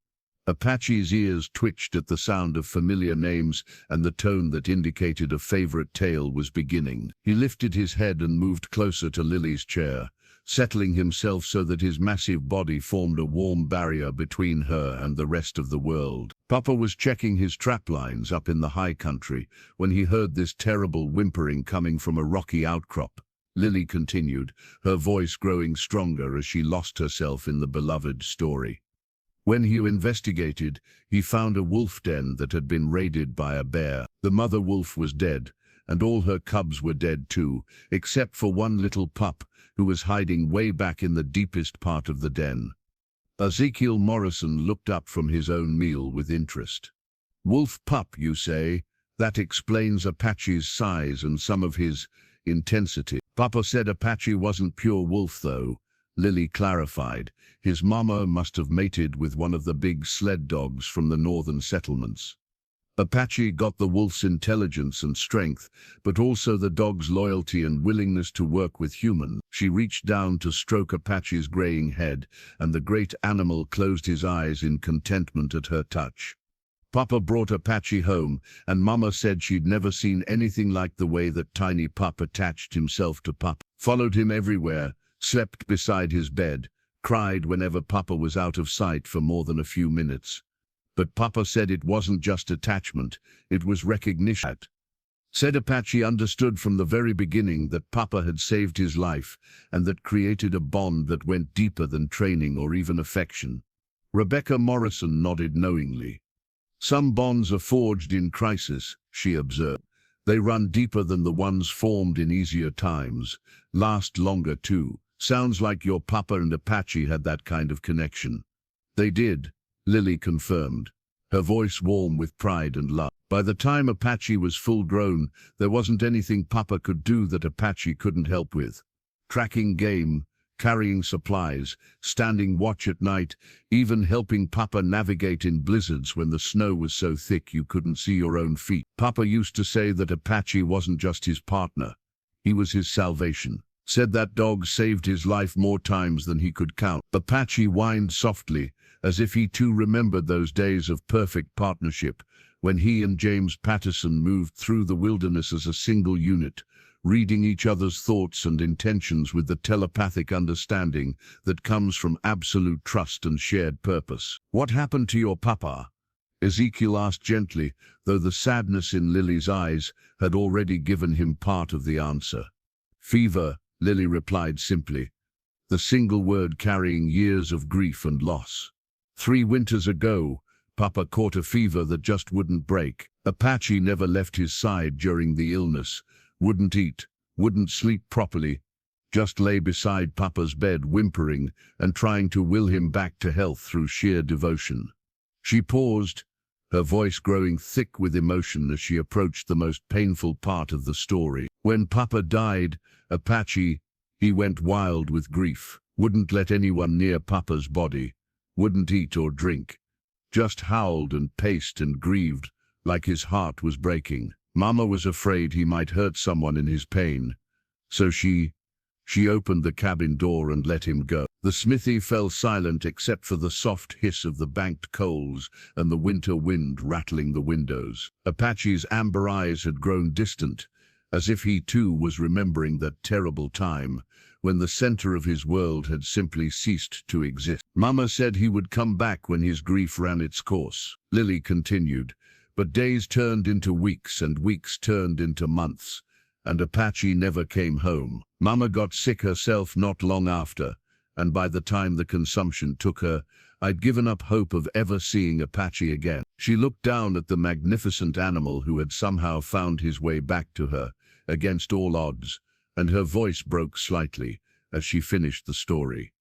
Apache's ears twitched at the sound of familiar names and the tone that indicated a favorite tale was beginning. He lifted his head and moved closer to Lily's chair, settling himself so that his massive body formed a warm barrier between her and the rest of the world. "Papa was checking his trap lines up in the high country when he heard this terrible whimpering coming from a rocky outcrop," Lily continued, her voice growing stronger as she lost herself in the beloved story. "When he investigated, he found a wolf den that had been raided by a bear. The mother wolf was dead, and all her cubs were dead too, except for one little pup who was hiding way back in the deepest part of the den." Ezekiel Morrison looked up from his own meal with interest. "Wolf pup, you say? That explains Apache's size and some of his intensity." "Papa said Apache wasn't pure wolf though," Lily clarified. "His mama must have mated with one of the big sled dogs from the northern settlements. Apache got the wolf's intelligence and strength, but also the dog's loyalty and willingness to work with humans." She reached down to stroke Apache's graying head, and the great animal closed his eyes in contentment at her touch. "Papa brought Apache home, and Mama said she'd never seen anything like the way that tiny pup attached himself to Papa. Followed him everywhere, slept beside his bed, cried whenever Papa was out of sight for more than a few minutes. But Papa said it wasn't just attachment, it was recognition. Said Apache understood from the very beginning that Papa had saved his life, and that created a bond that went deeper than training or even affection." Rebecca Morrison nodded knowingly. "Some bonds are forged in crisis," she observed. "They run deeper than the ones formed in easier times, last longer too. Sounds like your Papa and Apache had that kind of connection." "They did," Lily confirmed, her voice warm with pride and love. "By the time Apache was full-grown, there wasn't anything Papa could do that Apache couldn't help with. Tracking game, carrying supplies, standing watch at night, even helping Papa navigate in blizzards when the snow was so thick you couldn't see your own feet. Papa used to say that Apache wasn't just his partner, he was his salvation. Said that dog saved his life more times than he could count." Apache whined softly, as if he too remembered those days of perfect partnership, when he and James Patterson moved through the wilderness as a single unit, reading each other's thoughts and intentions with the telepathic understanding that comes from absolute trust and shared purpose. "What happened to your Papa?" Ezekiel asked gently, though the sadness in Lily's eyes had already given him part of the answer. Fever, Lily replied simply, the single word carrying years of grief and loss. 3 winters ago, Papa caught a fever that just wouldn't break. Apache never left his side during the illness, wouldn't eat, wouldn't sleep properly, just lay beside Papa's bed whimpering and trying to will him back to health through sheer devotion. She paused, her voice growing thick with emotion as she approached the most painful part of the story. When Papa died, Apache, he went wild with grief, wouldn't let anyone near Papa's body, wouldn't eat or drink, just howled and paced and grieved like his heart was breaking. Mama was afraid he might hurt someone in his pain, so she opened the cabin door and let him go. The smithy fell silent except for the soft hiss of the banked coals and the winter wind rattling the windows. Apache's amber eyes had grown distant, as if he too was remembering that terrible time when the center of his world had simply ceased to exist. Mama said he would come back when his grief ran its course. Lily continued, but days turned into weeks and weeks turned into months, and Apache never came home. Mama got sick herself not long after, and by the time the consumption took her, I'd given up hope of ever seeing Apache again. She looked down at the magnificent animal who had somehow found his way back to her, against all odds, and her voice broke slightly as she finished the story.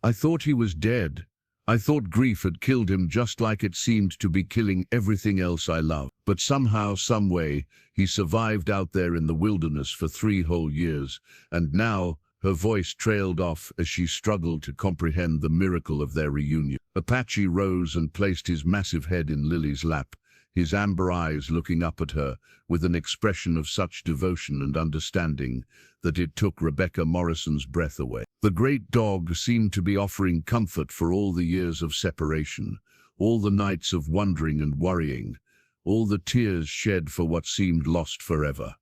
I thought he was dead. I thought grief had killed him just like it seemed to be killing everything else I loved. But somehow, some way, he survived out there in the wilderness for 3 whole years, and now her voice trailed off as she struggled to comprehend the miracle of their reunion. Apache rose and placed his massive head in Lily's lap, his amber eyes looking up at her with an expression of such devotion and understanding that it took Rebecca Morrison's breath away. The great dog seemed to be offering comfort for all the years of separation, all the nights of wondering and worrying, all the tears shed for what seemed lost forever.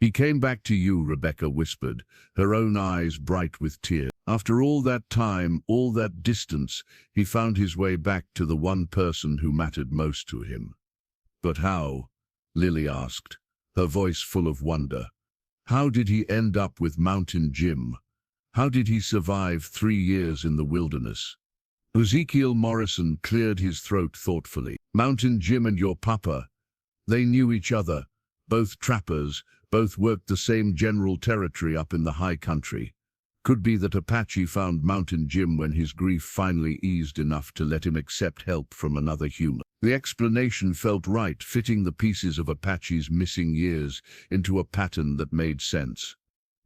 He came back to you, Rebecca whispered, her own eyes bright with tears. After all that time, all that distance, he found his way back to the one person who mattered most to him. But how? Lily asked, her voice full of wonder. How did he end up with Mountain Jim? How did he survive 3 years in the wilderness? Ezekiel Morrison cleared his throat thoughtfully. Mountain Jim and your papa, they knew each other, both trappers, both worked the same general territory up in the high country. Could be that Apache found Mountain Jim when his grief finally eased enough to let him accept help from another human. The explanation felt right, fitting the pieces of Apache's missing years into a pattern that made sense.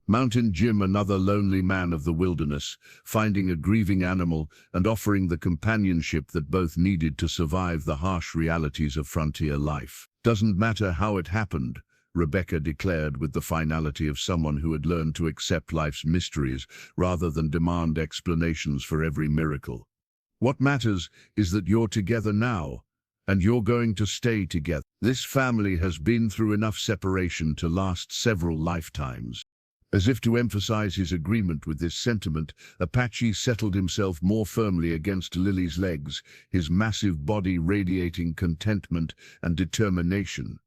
Mountain Jim, another lonely man of the wilderness, finding a grieving animal and offering the companionship that both needed to survive the harsh realities of frontier life. Doesn't matter how it happened, Rebecca declared with the finality of someone who had learned to accept life's mysteries rather than demand explanations for every miracle. What matters is that you're together now, and you're going to stay together. This family has been through enough separation to last several lifetimes. As if to emphasize his agreement with this sentiment, Apache settled himself more firmly against Lily's legs, his massive body radiating contentment and determination.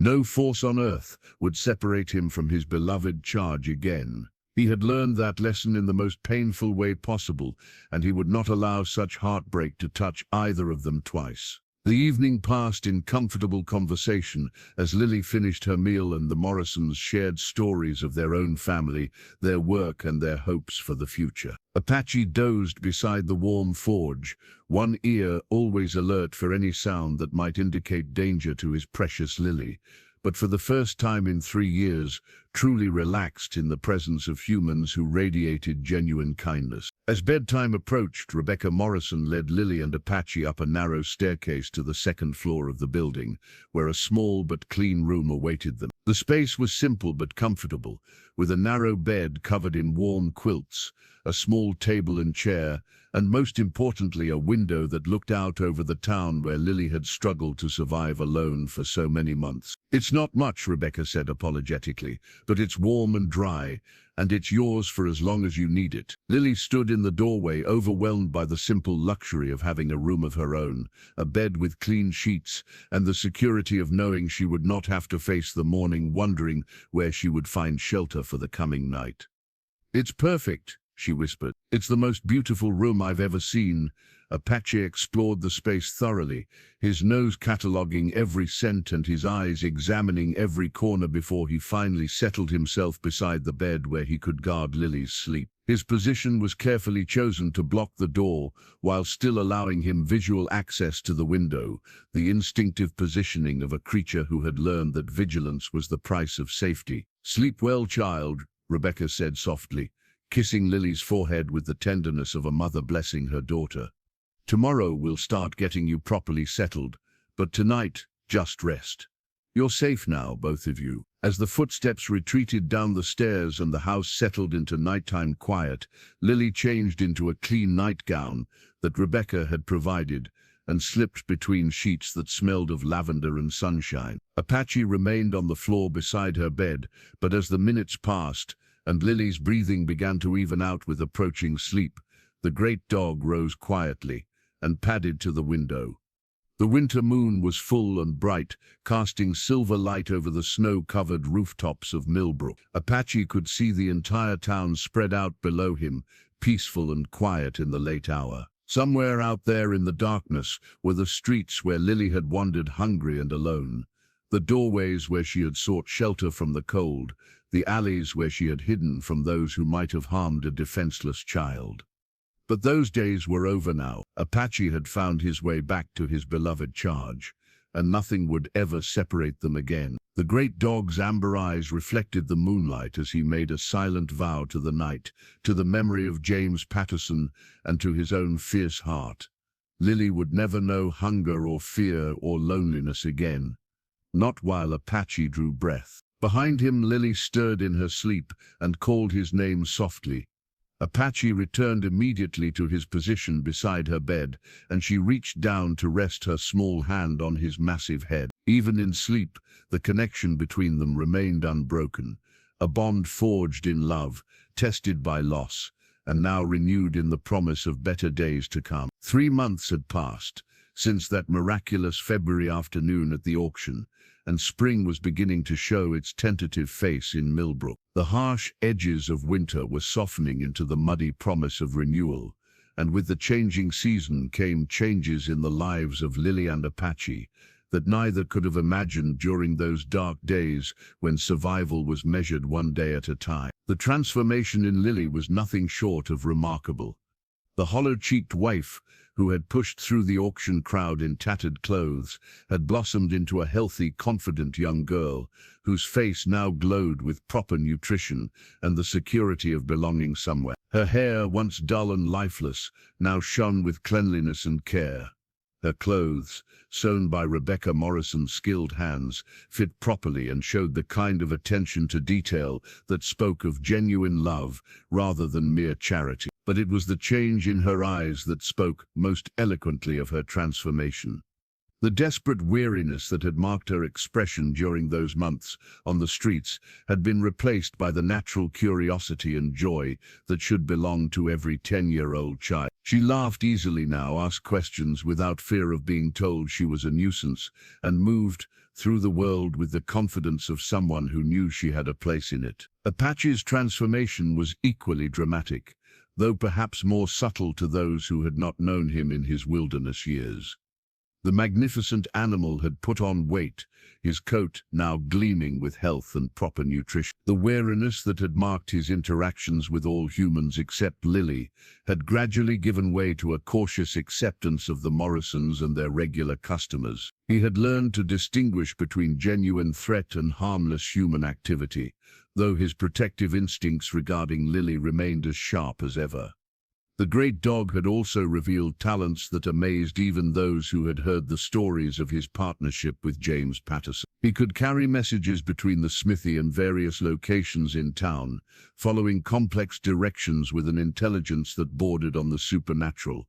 No force on earth would separate him from his beloved charge again. He had learned that lesson in the most painful way possible, and he would not allow such heartbreak to touch either of them twice. The evening passed in comfortable conversation as Lily finished her meal and the Morrisons shared stories of their own family, their work and their hopes for the future. Apache dozed beside the warm forge, one ear always alert for any sound that might indicate danger to his precious Lily, but for the first time in 3 years, truly relaxed in the presence of humans who radiated genuine kindness. As bedtime approached, Rebecca Morrison led Lily and Apache up a narrow staircase to the 2nd floor of the building, where a small but clean room awaited them. The space was simple but comfortable, with a narrow bed covered in warm quilts, a small table and chair, and most importantly, a window that looked out over the town where Lily had struggled to survive alone for so many months. "It's not much," Rebecca said apologetically, "but it's warm and dry, and it's yours for as long as you need it." Lily stood in the doorway, overwhelmed by the simple luxury of having a room of her own, a bed with clean sheets, and the security of knowing she would not have to face the morning wondering where she would find shelter for the coming night. "It's perfect," she whispered. "It's the most beautiful room I've ever seen." Apache explored the space thoroughly, his nose cataloging every scent and his eyes examining every corner before he finally settled himself beside the bed where he could guard Lily's sleep. His position was carefully chosen to block the door, while still allowing him visual access to the window, the instinctive positioning of a creature who had learned that vigilance was the price of safety. "Sleep well, child," Rebecca said softly, kissing Lily's forehead with the tenderness of a mother blessing her daughter. "Tomorrow we'll start getting you properly settled, but tonight, just rest. You're safe now, both of you." As the footsteps retreated down the stairs and the house settled into nighttime quiet, Lily changed into a clean nightgown that Rebecca had provided and slipped between sheets that smelled of lavender and sunshine. Apache remained on the floor beside her bed, but as the minutes passed and Lily's breathing began to even out with approaching sleep, the great dog rose quietly and padded to the window. The winter moon was full and bright, casting silver light over the snow-covered rooftops of Millbrook. Apache could see the entire town spread out below him, peaceful and quiet in the late hour. Somewhere out there in the darkness were the streets where Lily had wandered hungry and alone, the doorways where she had sought shelter from the cold, the alleys where she had hidden from those who might have harmed a defenseless child. But those days were over now. Apache had found his way back to his beloved charge, and nothing would ever separate them again. The great dog's amber eyes reflected the moonlight as he made a silent vow to the night, to the memory of James Patterson, and to his own fierce heart. Lily would never know hunger or fear or loneliness again. Not while Apache drew breath. Behind him, Lily stirred in her sleep and called his name softly. Apache returned immediately to his position beside her bed, and she reached down to rest her small hand on his massive head. Even in sleep, the connection between them remained unbroken, a bond forged in love, tested by loss, and now renewed in the promise of better days to come. 3 months had passed since that miraculous February afternoon at the auction, and spring was beginning to show its tentative face in Millbrook. The harsh edges of winter were softening into the muddy promise of renewal, and with the changing season came changes in the lives of Lily and Apache that neither could have imagined during those dark days when survival was measured one day at a time. The transformation in Lily was nothing short of remarkable. The hollow-cheeked waif, who had pushed through the auction crowd in tattered clothes, had blossomed into a healthy, confident young girl, whose face now glowed with proper nutrition and the security of belonging somewhere. Her hair, once dull and lifeless, now shone with cleanliness and care. Her clothes, sewn by Rebecca Morrison's skilled hands, fit properly and showed the kind of attention to detail that spoke of genuine love rather than mere charity. But it was the change in her eyes that spoke most eloquently of her transformation. The desperate weariness that had marked her expression during those months on the streets had been replaced by the natural curiosity and joy that should belong to every 10-year-old child. She laughed easily now, asked questions without fear of being told she was a nuisance, and moved through the world with the confidence of someone who knew she had a place in it. Apache's transformation was equally dramatic, though perhaps more subtle to those who had not known him in his wilderness years. The magnificent animal had put on weight, his coat now gleaming with health and proper nutrition. The wariness that had marked his interactions with all humans except Lily had gradually given way to a cautious acceptance of the Morrisons and their regular customers. He had learned to distinguish between genuine threat and harmless human activity, though his protective instincts regarding Lily remained as sharp as ever. The great dog had also revealed talents that amazed even those who had heard the stories of his partnership with James Patterson. He could carry messages between the smithy and various locations in town, following complex directions with an intelligence that bordered on the supernatural.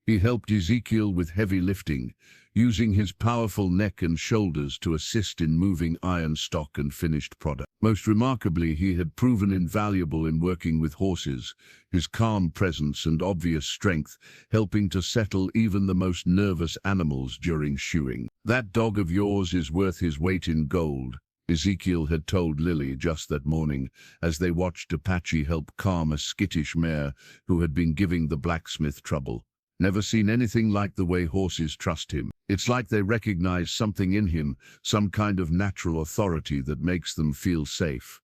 He helped Ezekiel with heavy lifting, using his powerful neck and shoulders to assist in moving iron stock and finished product. Most remarkably, he had proven invaluable in working with horses, his calm presence and obvious strength helping to settle even the most nervous animals during shoeing. "That dog of yours is worth his weight in gold," Ezekiel had told Lily just that morning, as they watched Apache help calm a skittish mare who had been giving the blacksmith trouble. "Never seen anything like the way horses trust him. It's like they recognize something in him, some kind of natural authority that makes them feel safe."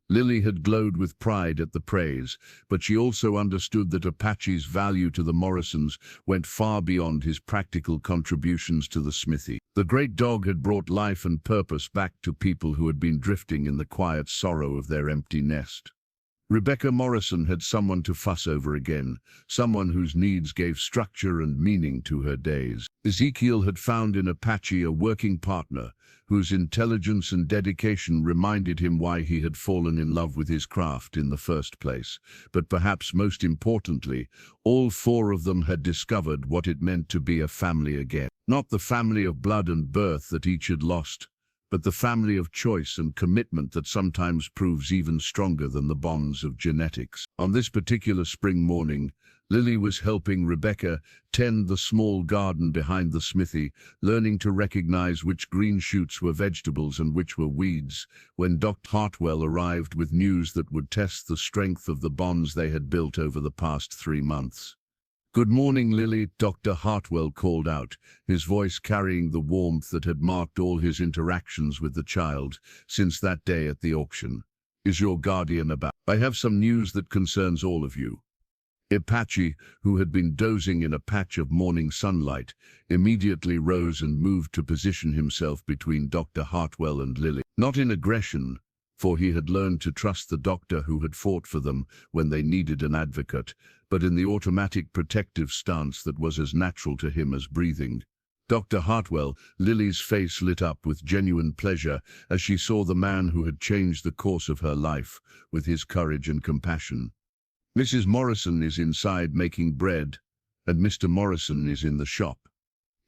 Lily had glowed with pride at the praise, but she also understood that Apache's value to the Morrisons went far beyond his practical contributions to the smithy. The great dog had brought life and purpose back to people who had been drifting in the quiet sorrow of their empty nest. Rebecca Morrison had someone to fuss over again, someone whose needs gave structure and meaning to her days. Ezekiel had found in Apache a working partner, whose intelligence and dedication reminded him why he had fallen in love with his craft in the first place. But perhaps most importantly, all four of them had discovered what it meant to be a family again. Not the family of blood and birth that each had lost, but the family of choice and commitment that sometimes proves even stronger than the bonds of genetics. On this particular spring morning, Lily was helping Rebecca tend the small garden behind the smithy, learning to recognize which green shoots were vegetables and which were weeds, when Dr. Hartwell arrived with news that would test the strength of the bonds they had built over the past 3 months. "Good morning, Lily," Dr. Hartwell called out, his voice carrying the warmth that had marked all his interactions with the child since that day at the auction. "Is your guardian about? I have some news that concerns all of you." Apache, who had been dozing in a patch of morning sunlight, immediately rose and moved to position himself between Dr. Hartwell and Lily. Not in aggression, for he had learned to trust the doctor who had fought for them when they needed an advocate, but in the automatic protective stance that was as natural to him as breathing. "Dr. Hartwell," Lily's face lit up with genuine pleasure as she saw the man who had changed the course of her life with his courage and compassion. "Mrs. Morrison is inside making bread, and Mr. Morrison is in the shop.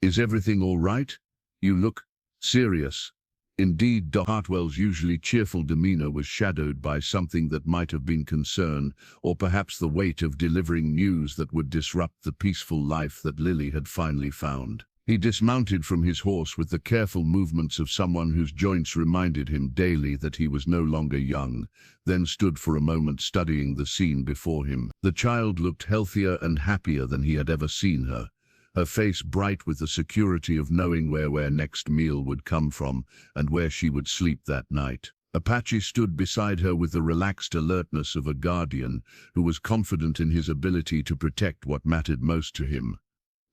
Is everything all right? You look serious." Indeed, Dr. Hartwell's usually cheerful demeanor was shadowed by something that might have been concern, or perhaps the weight of delivering news that would disrupt the peaceful life that Lily had finally found. He dismounted from his horse with the careful movements of someone whose joints reminded him daily that he was no longer young, then stood for a moment studying the scene before him. The child looked healthier and happier than he had ever seen her, her face bright with the security of knowing where next meal would come from and where she would sleep that night. Apache stood beside her with the relaxed alertness of a guardian who was confident in his ability to protect what mattered most to him.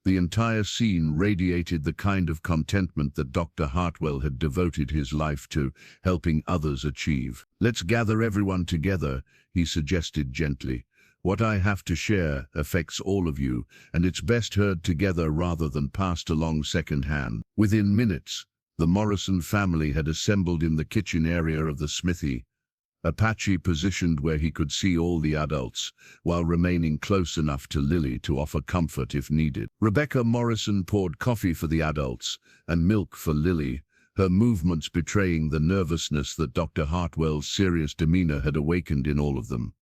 The entire scene radiated the kind of contentment that Dr. Hartwell had devoted his life to, helping others achieve. "Let's gather everyone together," he suggested gently. "What I have to share affects all of you, and it's best heard together rather than passed along second-hand." Within minutes, the Morrison family had assembled in the kitchen area of the smithy, Apache positioned where he could see all the adults, while remaining close enough to Lily to offer comfort if needed. Rebecca Morrison poured coffee for the adults and milk for Lily, her movements betraying the nervousness that Dr. Hartwell's serious demeanor had awakened in all of them.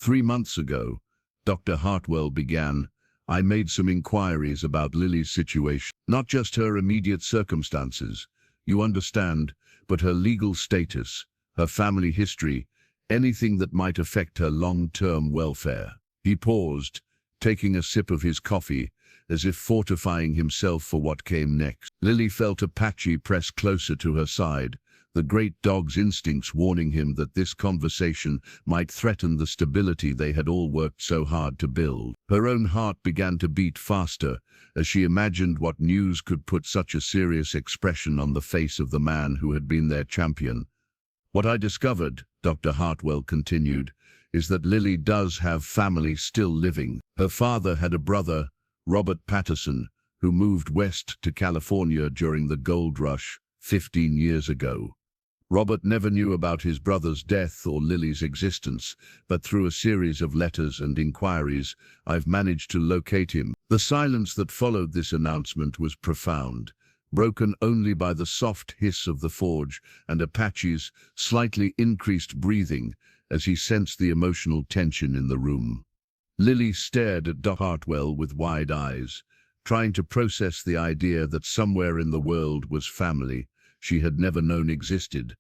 3 months ago, Dr. Hartwell began, "I made some inquiries about Lily's situation, not just her immediate circumstances, you understand, but her legal status, her family history, anything that might affect her long-term welfare." He paused, taking a sip of his coffee, as if fortifying himself for what came next. Lily felt Apache press closer to her side, the great dog's instincts warning him that this conversation might threaten the stability they had all worked so hard to build. Her own heart began to beat faster as she imagined what news could put such a serious expression on the face of the man who had been their champion. What I discovered, Dr. Hartwell continued, is that Lily does have family still living. Her father had a brother, Robert Patterson, who moved west to California during the gold rush 15 years ago. Robert never knew about his brother's death or Lily's existence, but through a series of letters and inquiries, I've managed to locate him. The silence that followed this announcement was profound, broken only by the soft hiss of the forge and Apache's slightly increased breathing as he sensed the emotional tension in the room. Lily stared at Dr. Hartwell with wide eyes, trying to process the idea that somewhere in the world was family she had never known existed.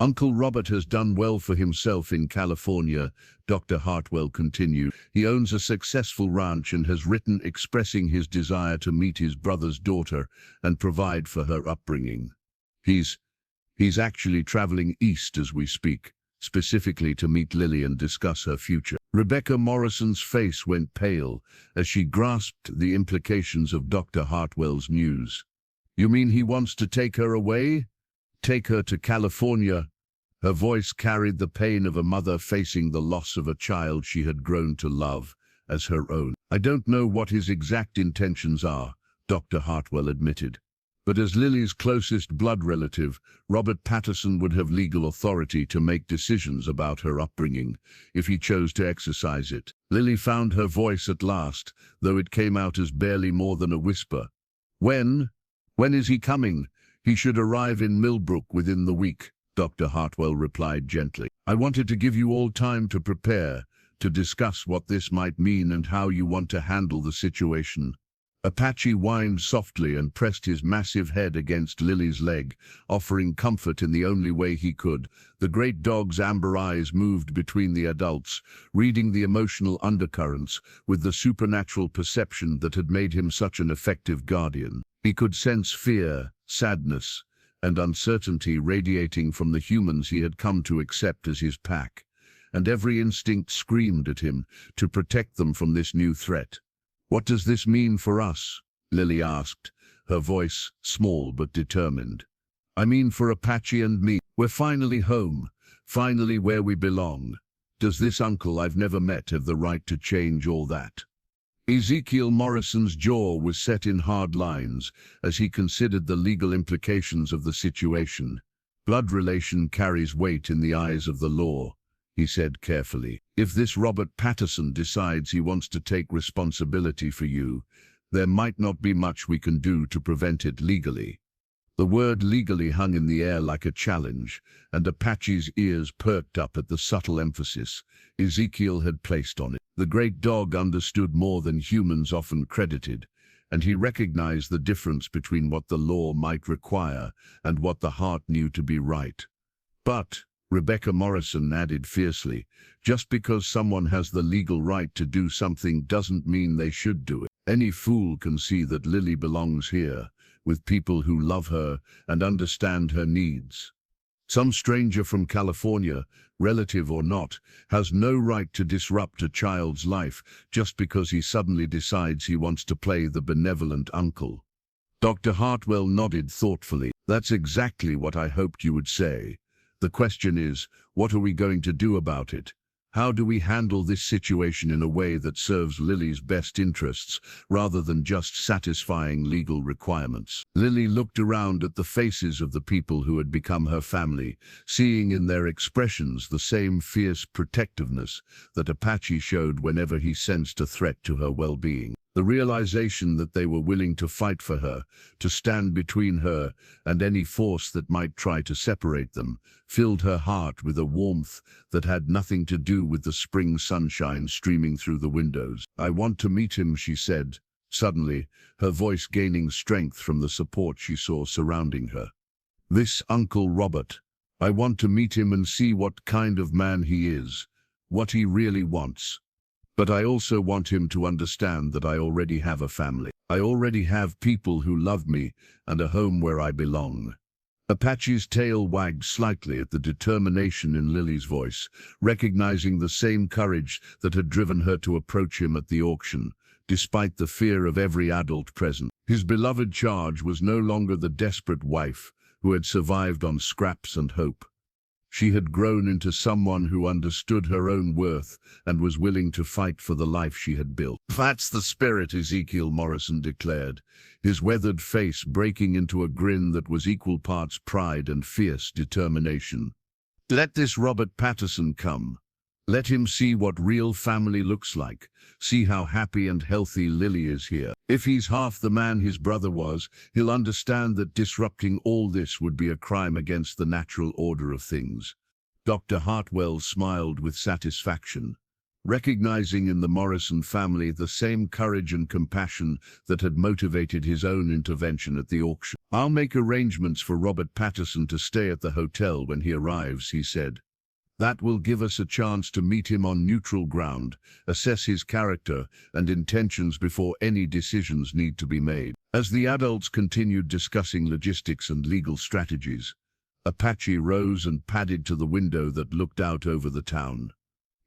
Uncle Robert has done well for himself in California, Dr. Hartwell continued. He owns a successful ranch and has written expressing his desire to meet his brother's daughter and provide for her upbringing. He's actually traveling east as we speak, specifically to meet Lily and discuss her future. Rebecca Morrison's face went pale as she grasped the implications of Dr. Hartwell's news. You mean he wants to take her away? Take her to California? Her voice carried the pain of a mother facing the loss of a child she had grown to love as her own. I don't know what his exact intentions are, Dr. Hartwell admitted. But as Lily's closest blood relative, Robert Patterson would have legal authority to make decisions about her upbringing, if he chose to exercise it. Lily found her voice at last, though it came out as barely more than a whisper. When is he coming? He should arrive in Millbrook within the week, Dr. Hartwell replied gently. I wanted to give you all time to prepare, to discuss what this might mean and how you want to handle the situation. Apache whined softly and pressed his massive head against Lily's leg, offering comfort in the only way he could. The great dog's amber eyes moved between the adults, reading the emotional undercurrents with the supernatural perception that had made him such an effective guardian. He could sense fear, sadness, and uncertainty radiating from the humans he had come to accept as his pack, and every instinct screamed at him to protect them from this new threat. What does this mean for us? Lily asked, her voice small but determined. I mean for Apache and me. We're finally home, finally where we belong. Does this uncle I've never met have the right to change all that? Ezekiel Morrison's jaw was set in hard lines as he considered the legal implications of the situation. Blood relation carries weight in the eyes of the law, he said carefully. If this Robert Patterson decides he wants to take responsibility for you, there might not be much we can do to prevent it legally. The word legally hung in the air like a challenge, and Apache's ears perked up at the subtle emphasis Ezekiel had placed on it. The great dog understood more than humans often credited, and he recognized the difference between what the law might require and what the heart knew to be right. But, Rebecca Morrison added fiercely, just because someone has the legal right to do something doesn't mean they should do it. Any fool can see that Lily belongs here, with people who love her and understand her needs. Some stranger from California, relative or not, has no right to disrupt a child's life just because he suddenly decides he wants to play the benevolent uncle. Dr. Hartwell nodded thoughtfully. That's exactly what I hoped you would say. The question is, what are we going to do about it? How do we handle this situation in a way that serves Lily's best interests, rather than just satisfying legal requirements? Lily looked around at the faces of the people who had become her family, seeing in their expressions the same fierce protectiveness that Apache showed whenever he sensed a threat to her well-being. The realization that they were willing to fight for her, to stand between her and any force that might try to separate them, filled her heart with a warmth that had nothing to do with the spring sunshine streaming through the windows. I want to meet him, she said, suddenly, her voice gaining strength from the support she saw surrounding her. This Uncle Robert. I want to meet him and see what kind of man he is, what he really wants. But I also want him to understand that I already have a family. I already have people who love me and a home where I belong. Apache's tail wagged slightly at the determination in Lily's voice, recognizing the same courage that had driven her to approach him at the auction, despite the fear of every adult present. His beloved charge was no longer the desperate wife who had survived on scraps and hope. She had grown into someone who understood her own worth and was willing to fight for the life she had built. "That's the spirit," Ezekiel Morrison declared, his weathered face breaking into a grin that was equal parts pride and fierce determination. "Let this Robert Patterson come. Let him see what real family looks like. See how happy and healthy Lily is here. If he's half the man his brother was, he'll understand that disrupting all this would be a crime against the natural order of things." Dr. Hartwell smiled with satisfaction, recognizing in the Morrison family the same courage and compassion that had motivated his own intervention at the auction. "I'll make arrangements for Robert Patterson to stay at the hotel when he arrives," he said. "That will give us a chance to meet him on neutral ground, assess his character and intentions before any decisions need to be made." As the adults continued discussing logistics and legal strategies, Apache rose and padded to the window that looked out over the town.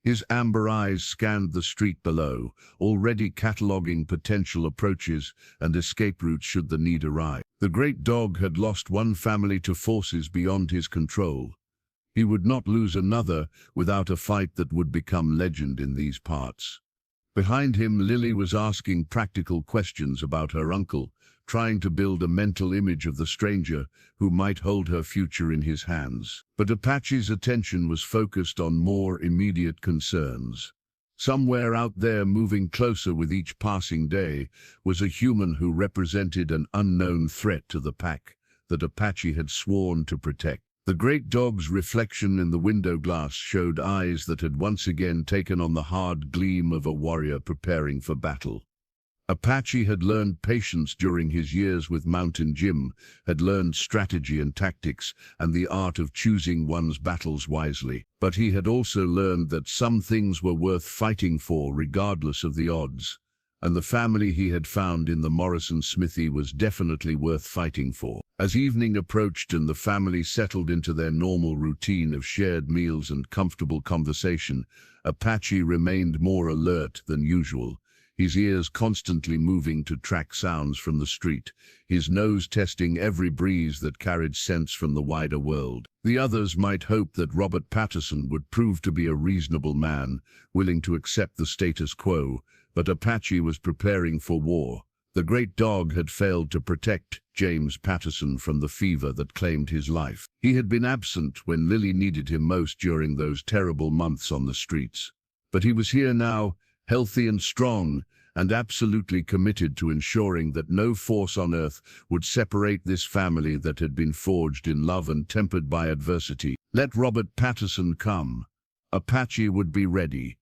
His amber eyes scanned the street below, already cataloging potential approaches and escape routes should the need arise. The great dog had lost one family to forces beyond his control. He would not lose another without a fight that would become legend in these parts. Behind him, Lily was asking practical questions about her uncle, trying to build a mental image of the stranger who might hold her future in his hands. But Apache's attention was focused on more immediate concerns. Somewhere out there, moving closer with each passing day, was a human who represented an unknown threat to the pack that Apache had sworn to protect. The great dog's reflection in the window glass showed eyes that had once again taken on the hard gleam of a warrior preparing for battle. Apache had learned patience during his years with Mountain Jim, had learned strategy and tactics and the art of choosing one's battles wisely. But he had also learned that some things were worth fighting for regardless of the odds, and the family he had found in the Morrison smithy was definitely worth fighting for. As evening approached and the family settled into their normal routine of shared meals and comfortable conversation, Apache remained more alert than usual, his ears constantly moving to track sounds from the street, his nose testing every breeze that carried scents from the wider world. The others might hope that Robert Patterson would prove to be a reasonable man, willing to accept the status quo, but Apache was preparing for war. The great dog had failed to protect James Patterson from the fever that claimed his life. He had been absent when Lily needed him most during those terrible months on the streets. But he was here now, healthy and strong, and absolutely committed to ensuring that no force on earth would separate this family that had been forged in love and tempered by adversity. Let Robert Patterson come. Apache would be ready.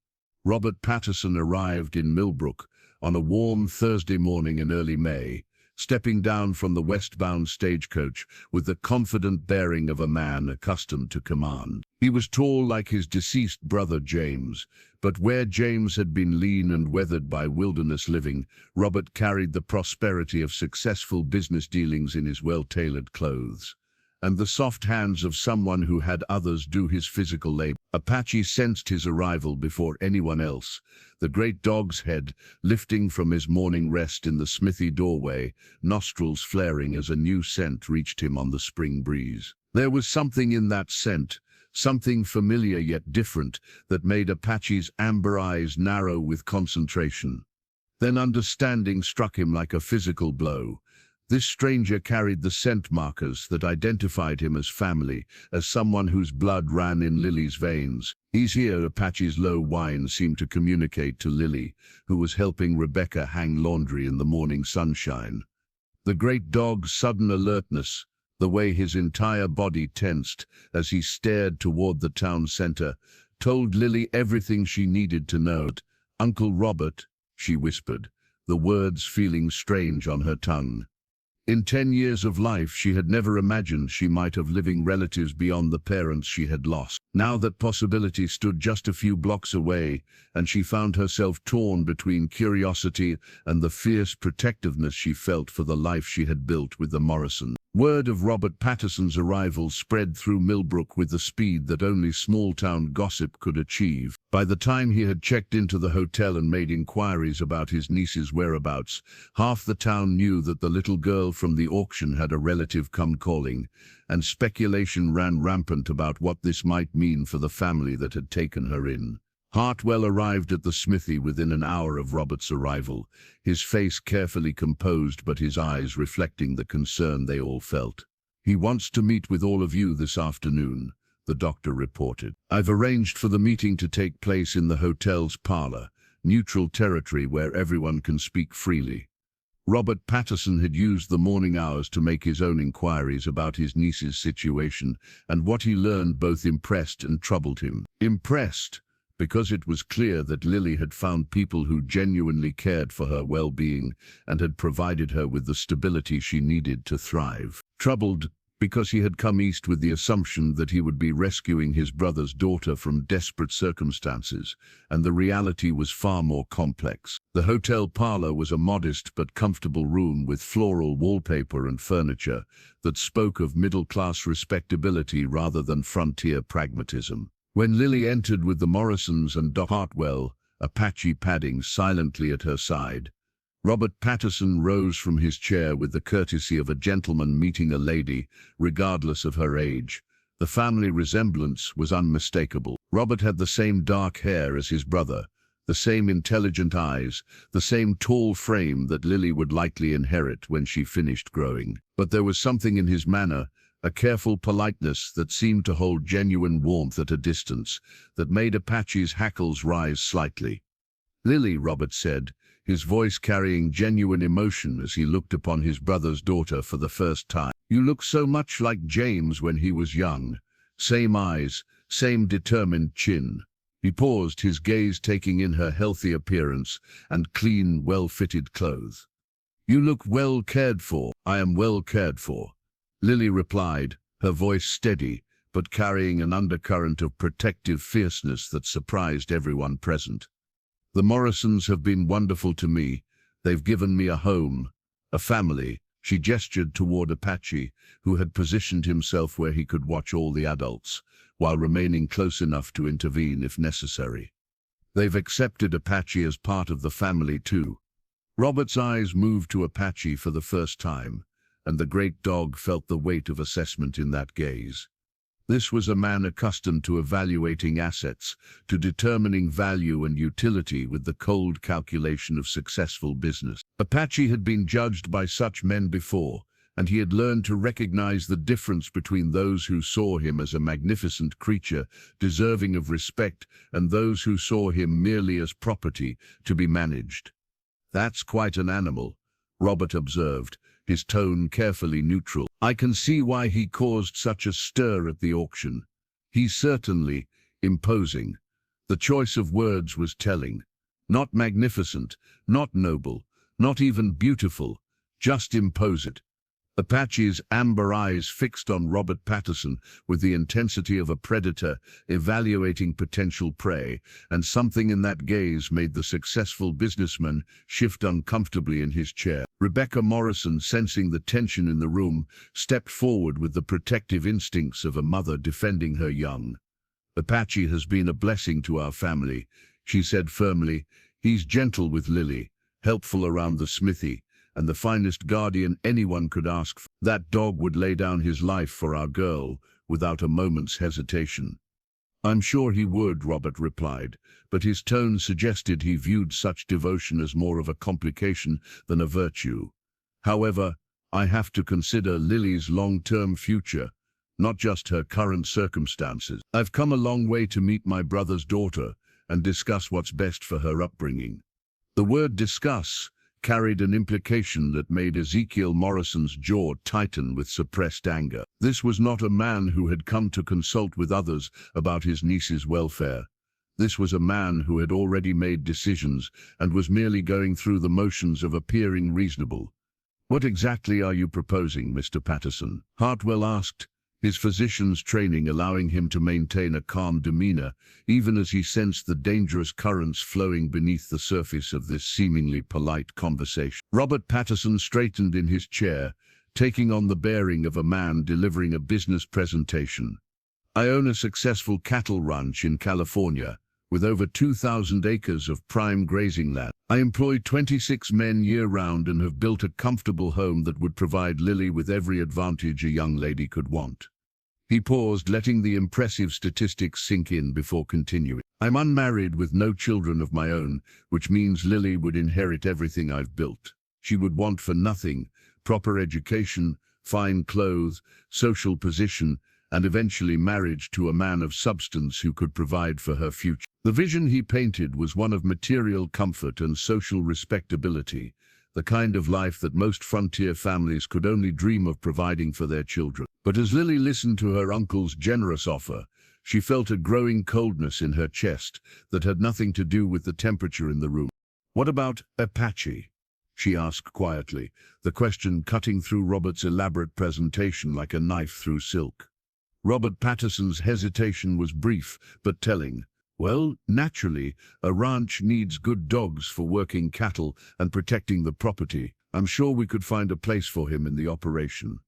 Robert Patterson arrived in Millbrook on a warm Thursday morning in early May, stepping down from the westbound stagecoach with the confident bearing of a man accustomed to command. He was tall like his deceased brother James, but where James had been lean and weathered by wilderness living, Robert carried the prosperity of successful business dealings in his well-tailored clothes, and the soft hands of someone who had others do his physical labor. Apache sensed his arrival before anyone else, the great dog's head lifting from his morning rest in the smithy doorway, nostrils flaring as a new scent reached him on the spring breeze. There was something in that scent, something familiar yet different, that made Apache's amber eyes narrow with concentration. Then understanding struck him like a physical blow. This stranger carried the scent markers that identified him as family, as someone whose blood ran in Lily's veins. "He's here," Apache's low whine seemed to communicate to Lily, who was helping Rebecca hang laundry in the morning sunshine. The great dog's sudden alertness, the way his entire body tensed as he stared toward the town center, told Lily everything she needed to know. "Uncle Robert," she whispered, the words feeling strange on her tongue. In 10 years of life, she had never imagined she might have living relatives beyond the parents she had lost. Now that possibility stood just a few blocks away, and she found herself torn between curiosity and the fierce protectiveness she felt for the life she had built with the Morrison. Word of Robert Patterson's arrival spread through Millbrook with the speed that only small-town gossip could achieve. By the time he had checked into the hotel and made inquiries about his niece's whereabouts, half the town knew that the little girl from the auction had a relative come calling, and speculation ran rampant about what this might mean for the family that had taken her in. Hartwell arrived at the smithy within an hour of Robert's arrival, his face carefully composed but his eyes reflecting the concern they all felt. "He wants to meet with all of you this afternoon," the doctor reported. "I've arranged for the meeting to take place in the hotel's parlor, neutral territory where everyone can speak freely." Robert Patterson had used the morning hours to make his own inquiries about his niece's situation, and what he learned both impressed and troubled him. Impressed, because it was clear that Lily had found people who genuinely cared for her well-being and had provided her with the stability she needed to thrive. Troubled, because he had come east with the assumption that he would be rescuing his brother's daughter from desperate circumstances, and the reality was far more complex. The hotel parlor was a modest but comfortable room with floral wallpaper and furniture that spoke of middle-class respectability rather than frontier pragmatism. When Lily entered with the Morrisons and Doc Hartwell, Apache padding silently at her side, Robert Patterson rose from his chair with the courtesy of a gentleman meeting a lady, regardless of her age. The family resemblance was unmistakable. Robert had the same dark hair as his brother, the same intelligent eyes, the same tall frame that Lily would likely inherit when she finished growing. But there was something in his manner, a careful politeness that seemed to hold genuine warmth at a distance, that made Apache's hackles rise slightly. "Lily," Robert said, his voice carrying genuine emotion as he looked upon his brother's daughter for the first time. "You look so much like James when he was young. Same eyes, same determined chin." He paused, his gaze taking in her healthy appearance and clean, well-fitted clothes. "You look well cared for." "I am well cared for," Lily replied, her voice steady, but carrying an undercurrent of protective fierceness that surprised everyone present. "The Morrisons have been wonderful to me. They've given me a home, a family." She gestured toward Apache, who had positioned himself where he could watch all the adults, while remaining close enough to intervene if necessary. "They've accepted Apache as part of the family too." Robert's eyes moved to Apache for the first time, and the great dog felt the weight of assessment in that gaze. This was a man accustomed to evaluating assets, to determining value and utility with the cold calculation of successful business. Apache had been judged by such men before, and he had learned to recognize the difference between those who saw him as a magnificent creature, deserving of respect, and those who saw him merely as property to be managed. "That's quite an animal," Robert observed, his tone carefully neutral. "I can see why he caused such a stir at the auction. He's certainly imposing." The choice of words was telling. Not magnificent, not noble, not even beautiful, just imposing. Apache's amber eyes fixed on Robert Patterson with the intensity of a predator evaluating potential prey, and something in that gaze made the successful businessman shift uncomfortably in his chair. Rebecca Morrison, sensing the tension in the room, stepped forward with the protective instincts of a mother defending her young. "Apache has been a blessing to our family," she said firmly. "He's gentle with Lily, helpful around the smithy, and the finest guardian anyone could ask for. That dog would lay down his life for our girl without a moment's hesitation." "I'm sure he would," Robert replied, but his tone suggested he viewed such devotion as more of a complication than a virtue. "However, I have to consider Lily's long-term future, not just her current circumstances. I've come a long way to meet my brother's daughter and discuss what's best for her upbringing." The word "discuss" carried an implication that made Ezekiel Morrison's jaw tighten with suppressed anger. This was not a man who had come to consult with others about his niece's welfare. This was a man who had already made decisions and was merely going through the motions of appearing reasonable. "What exactly are you proposing, Mr. Patterson?" Hartwell asked, his physician's training allowing him to maintain a calm demeanor, even as he sensed the dangerous currents flowing beneath the surface of this seemingly polite conversation. Robert Patterson straightened in his chair, taking on the bearing of a man delivering a business presentation. I own a successful cattle ranch in California, with over 2,000 acres of prime grazing land. I employ 26 men year-round and have built a comfortable home that would provide Lily with every advantage a young lady could want. He paused, letting the impressive statistics sink in before continuing. I'm unmarried with no children of my own, which means Lily would inherit everything I've built. She would want for nothing: proper education, fine clothes, social position, and eventually marriage to a man of substance who could provide for her future. The vision he painted was one of material comfort and social respectability, the kind of life that most frontier families could only dream of providing for their children. But as Lily listened to her uncle's generous offer, she felt a growing coldness in her chest that had nothing to do with the temperature in the room. "What about Apache?" she asked quietly, the question cutting through Robert's elaborate presentation like a knife through silk. Robert Patterson's hesitation was brief but telling. "Well, naturally, a ranch needs good dogs for working cattle and protecting the property. I'm sure we could find a place for him in the operation."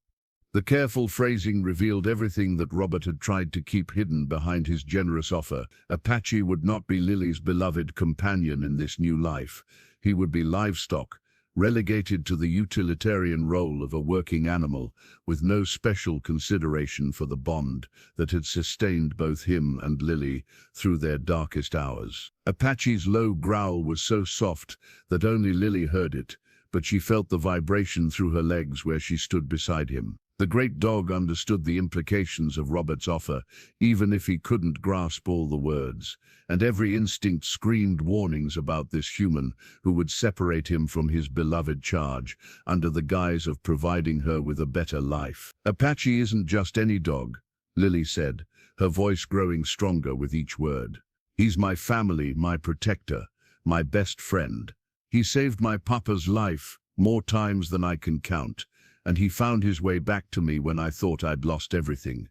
The careful phrasing revealed everything that Robert had tried to keep hidden behind his generous offer. Apache would not be Lily's beloved companion in this new life. He would be livestock, relegated to the utilitarian role of a working animal, with no special consideration for the bond that had sustained both him and Lily through their darkest hours. Apache's low growl was so soft that only Lily heard it, but she felt the vibration through her legs where she stood beside him. The great dog understood the implications of Robert's offer, even if he couldn't grasp all the words, and every instinct screamed warnings about this human who would separate him from his beloved charge under the guise of providing her with a better life. "Apache isn't just any dog," Lily said, her voice growing stronger with each word. "He's my family, my protector, my best friend. He saved my papa's life more times than I can count, and he found his way back to me when I thought I'd lost everything.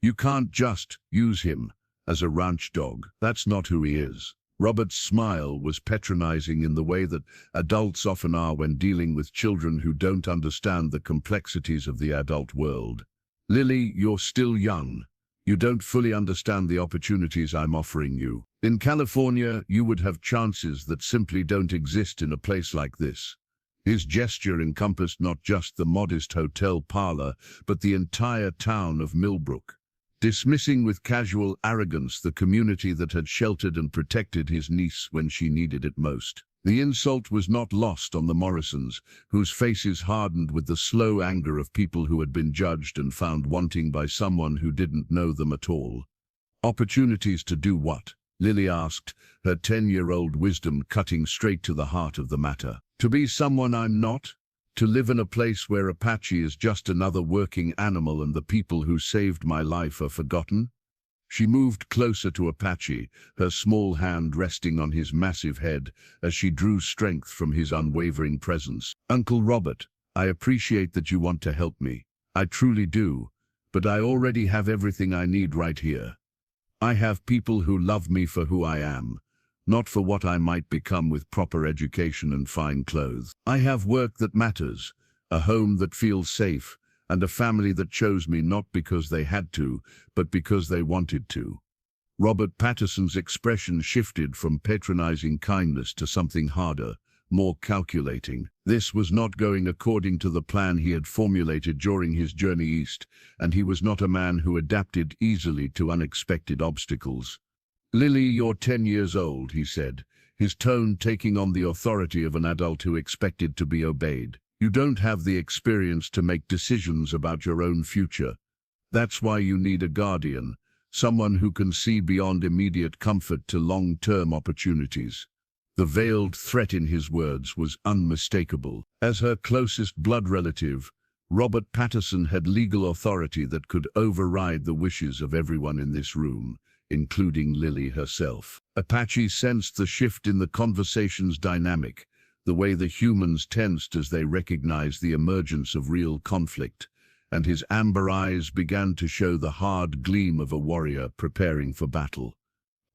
You can't just use him as a ranch dog. That's not who he is." Robert's smile was patronizing in the way that adults often are when dealing with children who don't understand the complexities of the adult world. "Lily, you're still young. You don't fully understand the opportunities I'm offering you. In California, you would have chances that simply don't exist in a place like this." His gesture encompassed not just the modest hotel parlor, but the entire town of Millbrook, dismissing with casual arrogance the community that had sheltered and protected his niece when she needed it most. The insult was not lost on the Morrisons, whose faces hardened with the slow anger of people who had been judged and found wanting by someone who didn't know them at all. "Opportunities to do what?" Lily asked, her 10-year-old wisdom cutting straight to the heart of the matter. "To be someone I'm not? To live in a place where Apache is just another working animal and the people who saved my life are forgotten?" She moved closer to Apache, her small hand resting on his massive head as she drew strength from his unwavering presence. "Uncle Robert, I appreciate that you want to help me. I truly do, but I already have everything I need right here. I have people who love me for who I am, not for what I might become with proper education and fine clothes. I have work that matters, a home that feels safe, and a family that chose me not because they had to, but because they wanted to." Robert Patterson's expression shifted from patronizing kindness to something harder, more calculating. This was not going according to the plan he had formulated during his journey east, and he was not a man who adapted easily to unexpected obstacles. "Lily, you're 10 years old," he said, his tone taking on the authority of an adult who expected to be obeyed. "You don't have the experience to make decisions about your own future. That's why you need a guardian, someone who can see beyond immediate comfort to long-term opportunities." The veiled threat in his words was unmistakable. As her closest blood relative, Robert Patterson had legal authority that could override the wishes of everyone in this room, including Lily herself. Apache sensed the shift in the conversation's dynamic, the way the humans tensed as they recognized the emergence of real conflict, and his amber eyes began to show the hard gleam of a warrior preparing for battle.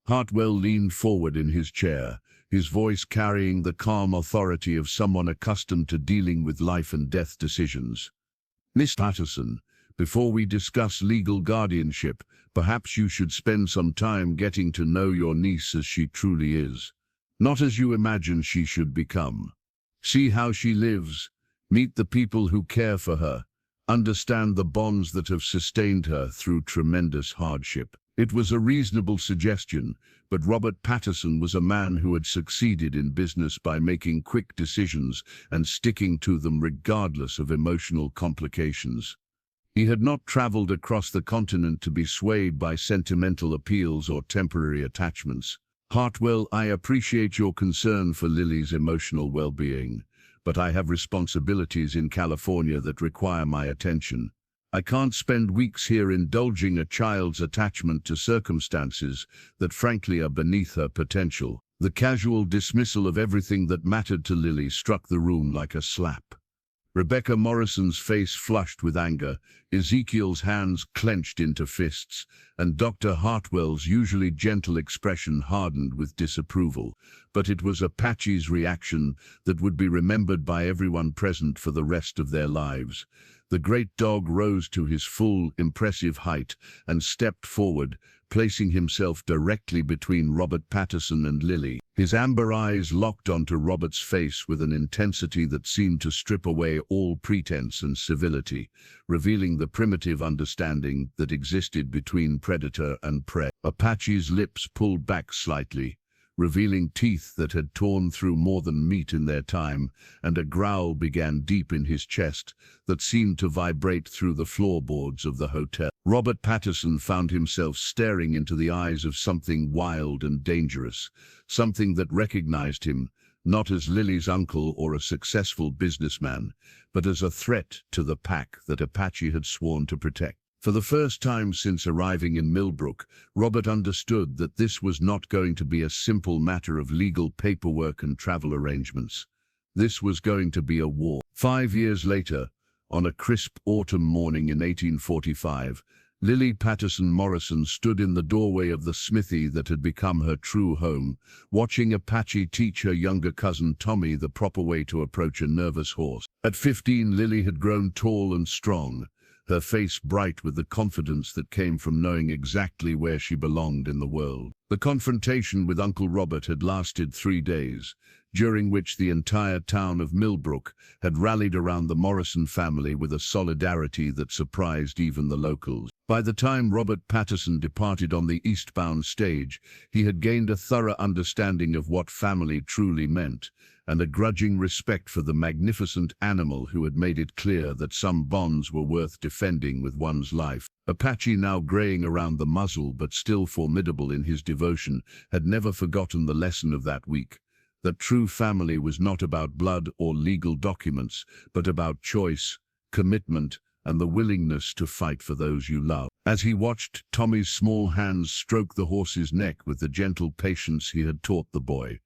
Hartwell leaned forward in his chair, his voice carrying the calm authority of someone accustomed to dealing with life and death decisions. Miss Patterson, before we discuss legal guardianship, perhaps you should spend some time getting to know your niece as she truly is, not as you imagine she should become. See how she lives, meet the people who care for her, understand the bonds that have sustained her through tremendous hardship. It was a reasonable suggestion, but Robert Patterson was a man who had succeeded in business by making quick decisions and sticking to them regardless of emotional complications. He had not traveled across the continent to be swayed by sentimental appeals or temporary attachments. Hartwell, I appreciate your concern for Lily's emotional well-being, but I have responsibilities in California that require my attention. I can't spend weeks here indulging a child's attachment to circumstances that frankly are beneath her potential. The casual dismissal of everything that mattered to Lily struck the room like a slap. Rebecca Morrison's face flushed with anger, Ezekiel's hands clenched into fists, and Dr. Hartwell's usually gentle expression hardened with disapproval. But it was Apache's reaction that would be remembered by everyone present for the rest of their lives. The great dog rose to his full, impressive height and stepped forward, placing himself directly between Robert Patterson and Lily. His amber eyes locked onto Robert's face with an intensity that seemed to strip away all pretense and civility, revealing the primitive understanding that existed between predator and prey. Apache's lips pulled back slightly, revealing teeth that had torn through more than meat in their time, and a growl began deep in his chest that seemed to vibrate through the floorboards of the hotel. Robert Patterson found himself staring into the eyes of something wild and dangerous, something that recognized him, not as Lily's uncle or a successful businessman, but as a threat to the pack that Apache had sworn to protect. For the first time since arriving in Millbrook, Robert understood that this was not going to be a simple matter of legal paperwork and travel arrangements. This was going to be a war. 5 years later, on a crisp autumn morning in 1845, Lily Patterson Morrison stood in the doorway of the smithy that had become her true home, watching Apache teach her younger cousin Tommy the proper way to approach a nervous horse. At 15, Lily had grown tall and strong, her face bright with the confidence that came from knowing exactly where she belonged in the world. The confrontation with Uncle Robert had lasted 3 days, during which the entire town of Millbrook had rallied around the Morrison family with a solidarity that surprised even the locals. By the time Robert Patterson departed on the eastbound stage, he had gained a thorough understanding of what family truly meant, and a grudging respect for the magnificent animal who had made it clear that some bonds were worth defending with one's life. Apache, now graying around the muzzle but still formidable in his devotion, had never forgotten the lesson of that week, that true family was not about blood or legal documents, but about choice, commitment, and the willingness to fight for those you love. As he watched Tommy's small hands stroke the horse's neck with the gentle patience he had taught the boy,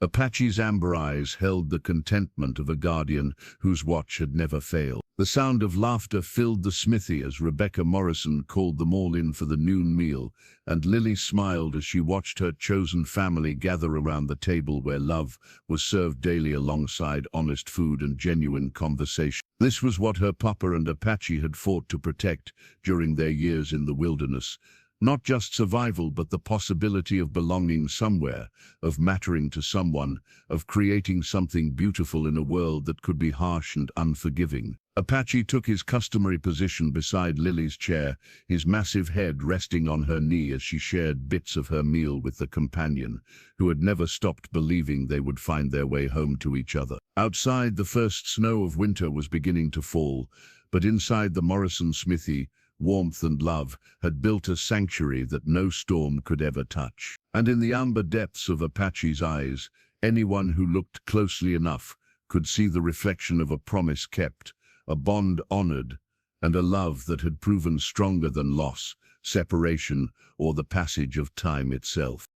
Apache's amber eyes held the contentment of a guardian whose watch had never failed. The sound of laughter filled the smithy as Rebecca Morrison called them all in for the noon meal, and Lily smiled as she watched her chosen family gather around the table where love was served daily alongside honest food and genuine conversation. This was what her papa and Apache had fought to protect during their years in the wilderness. Not just survival, but the possibility of belonging somewhere, of mattering to someone, of creating something beautiful in a world that could be harsh and unforgiving. Apache took his customary position beside Lily's chair, his massive head resting on her knee as she shared bits of her meal with the companion, who had never stopped believing they would find their way home to each other. Outside, the first snow of winter was beginning to fall, but inside the Morrison smithy, warmth and love had built a sanctuary that no storm could ever touch. And in the amber depths of Apache's eyes, anyone who looked closely enough could see the reflection of a promise kept, a bond honored, and a love that had proven stronger than loss, separation, or the passage of time itself.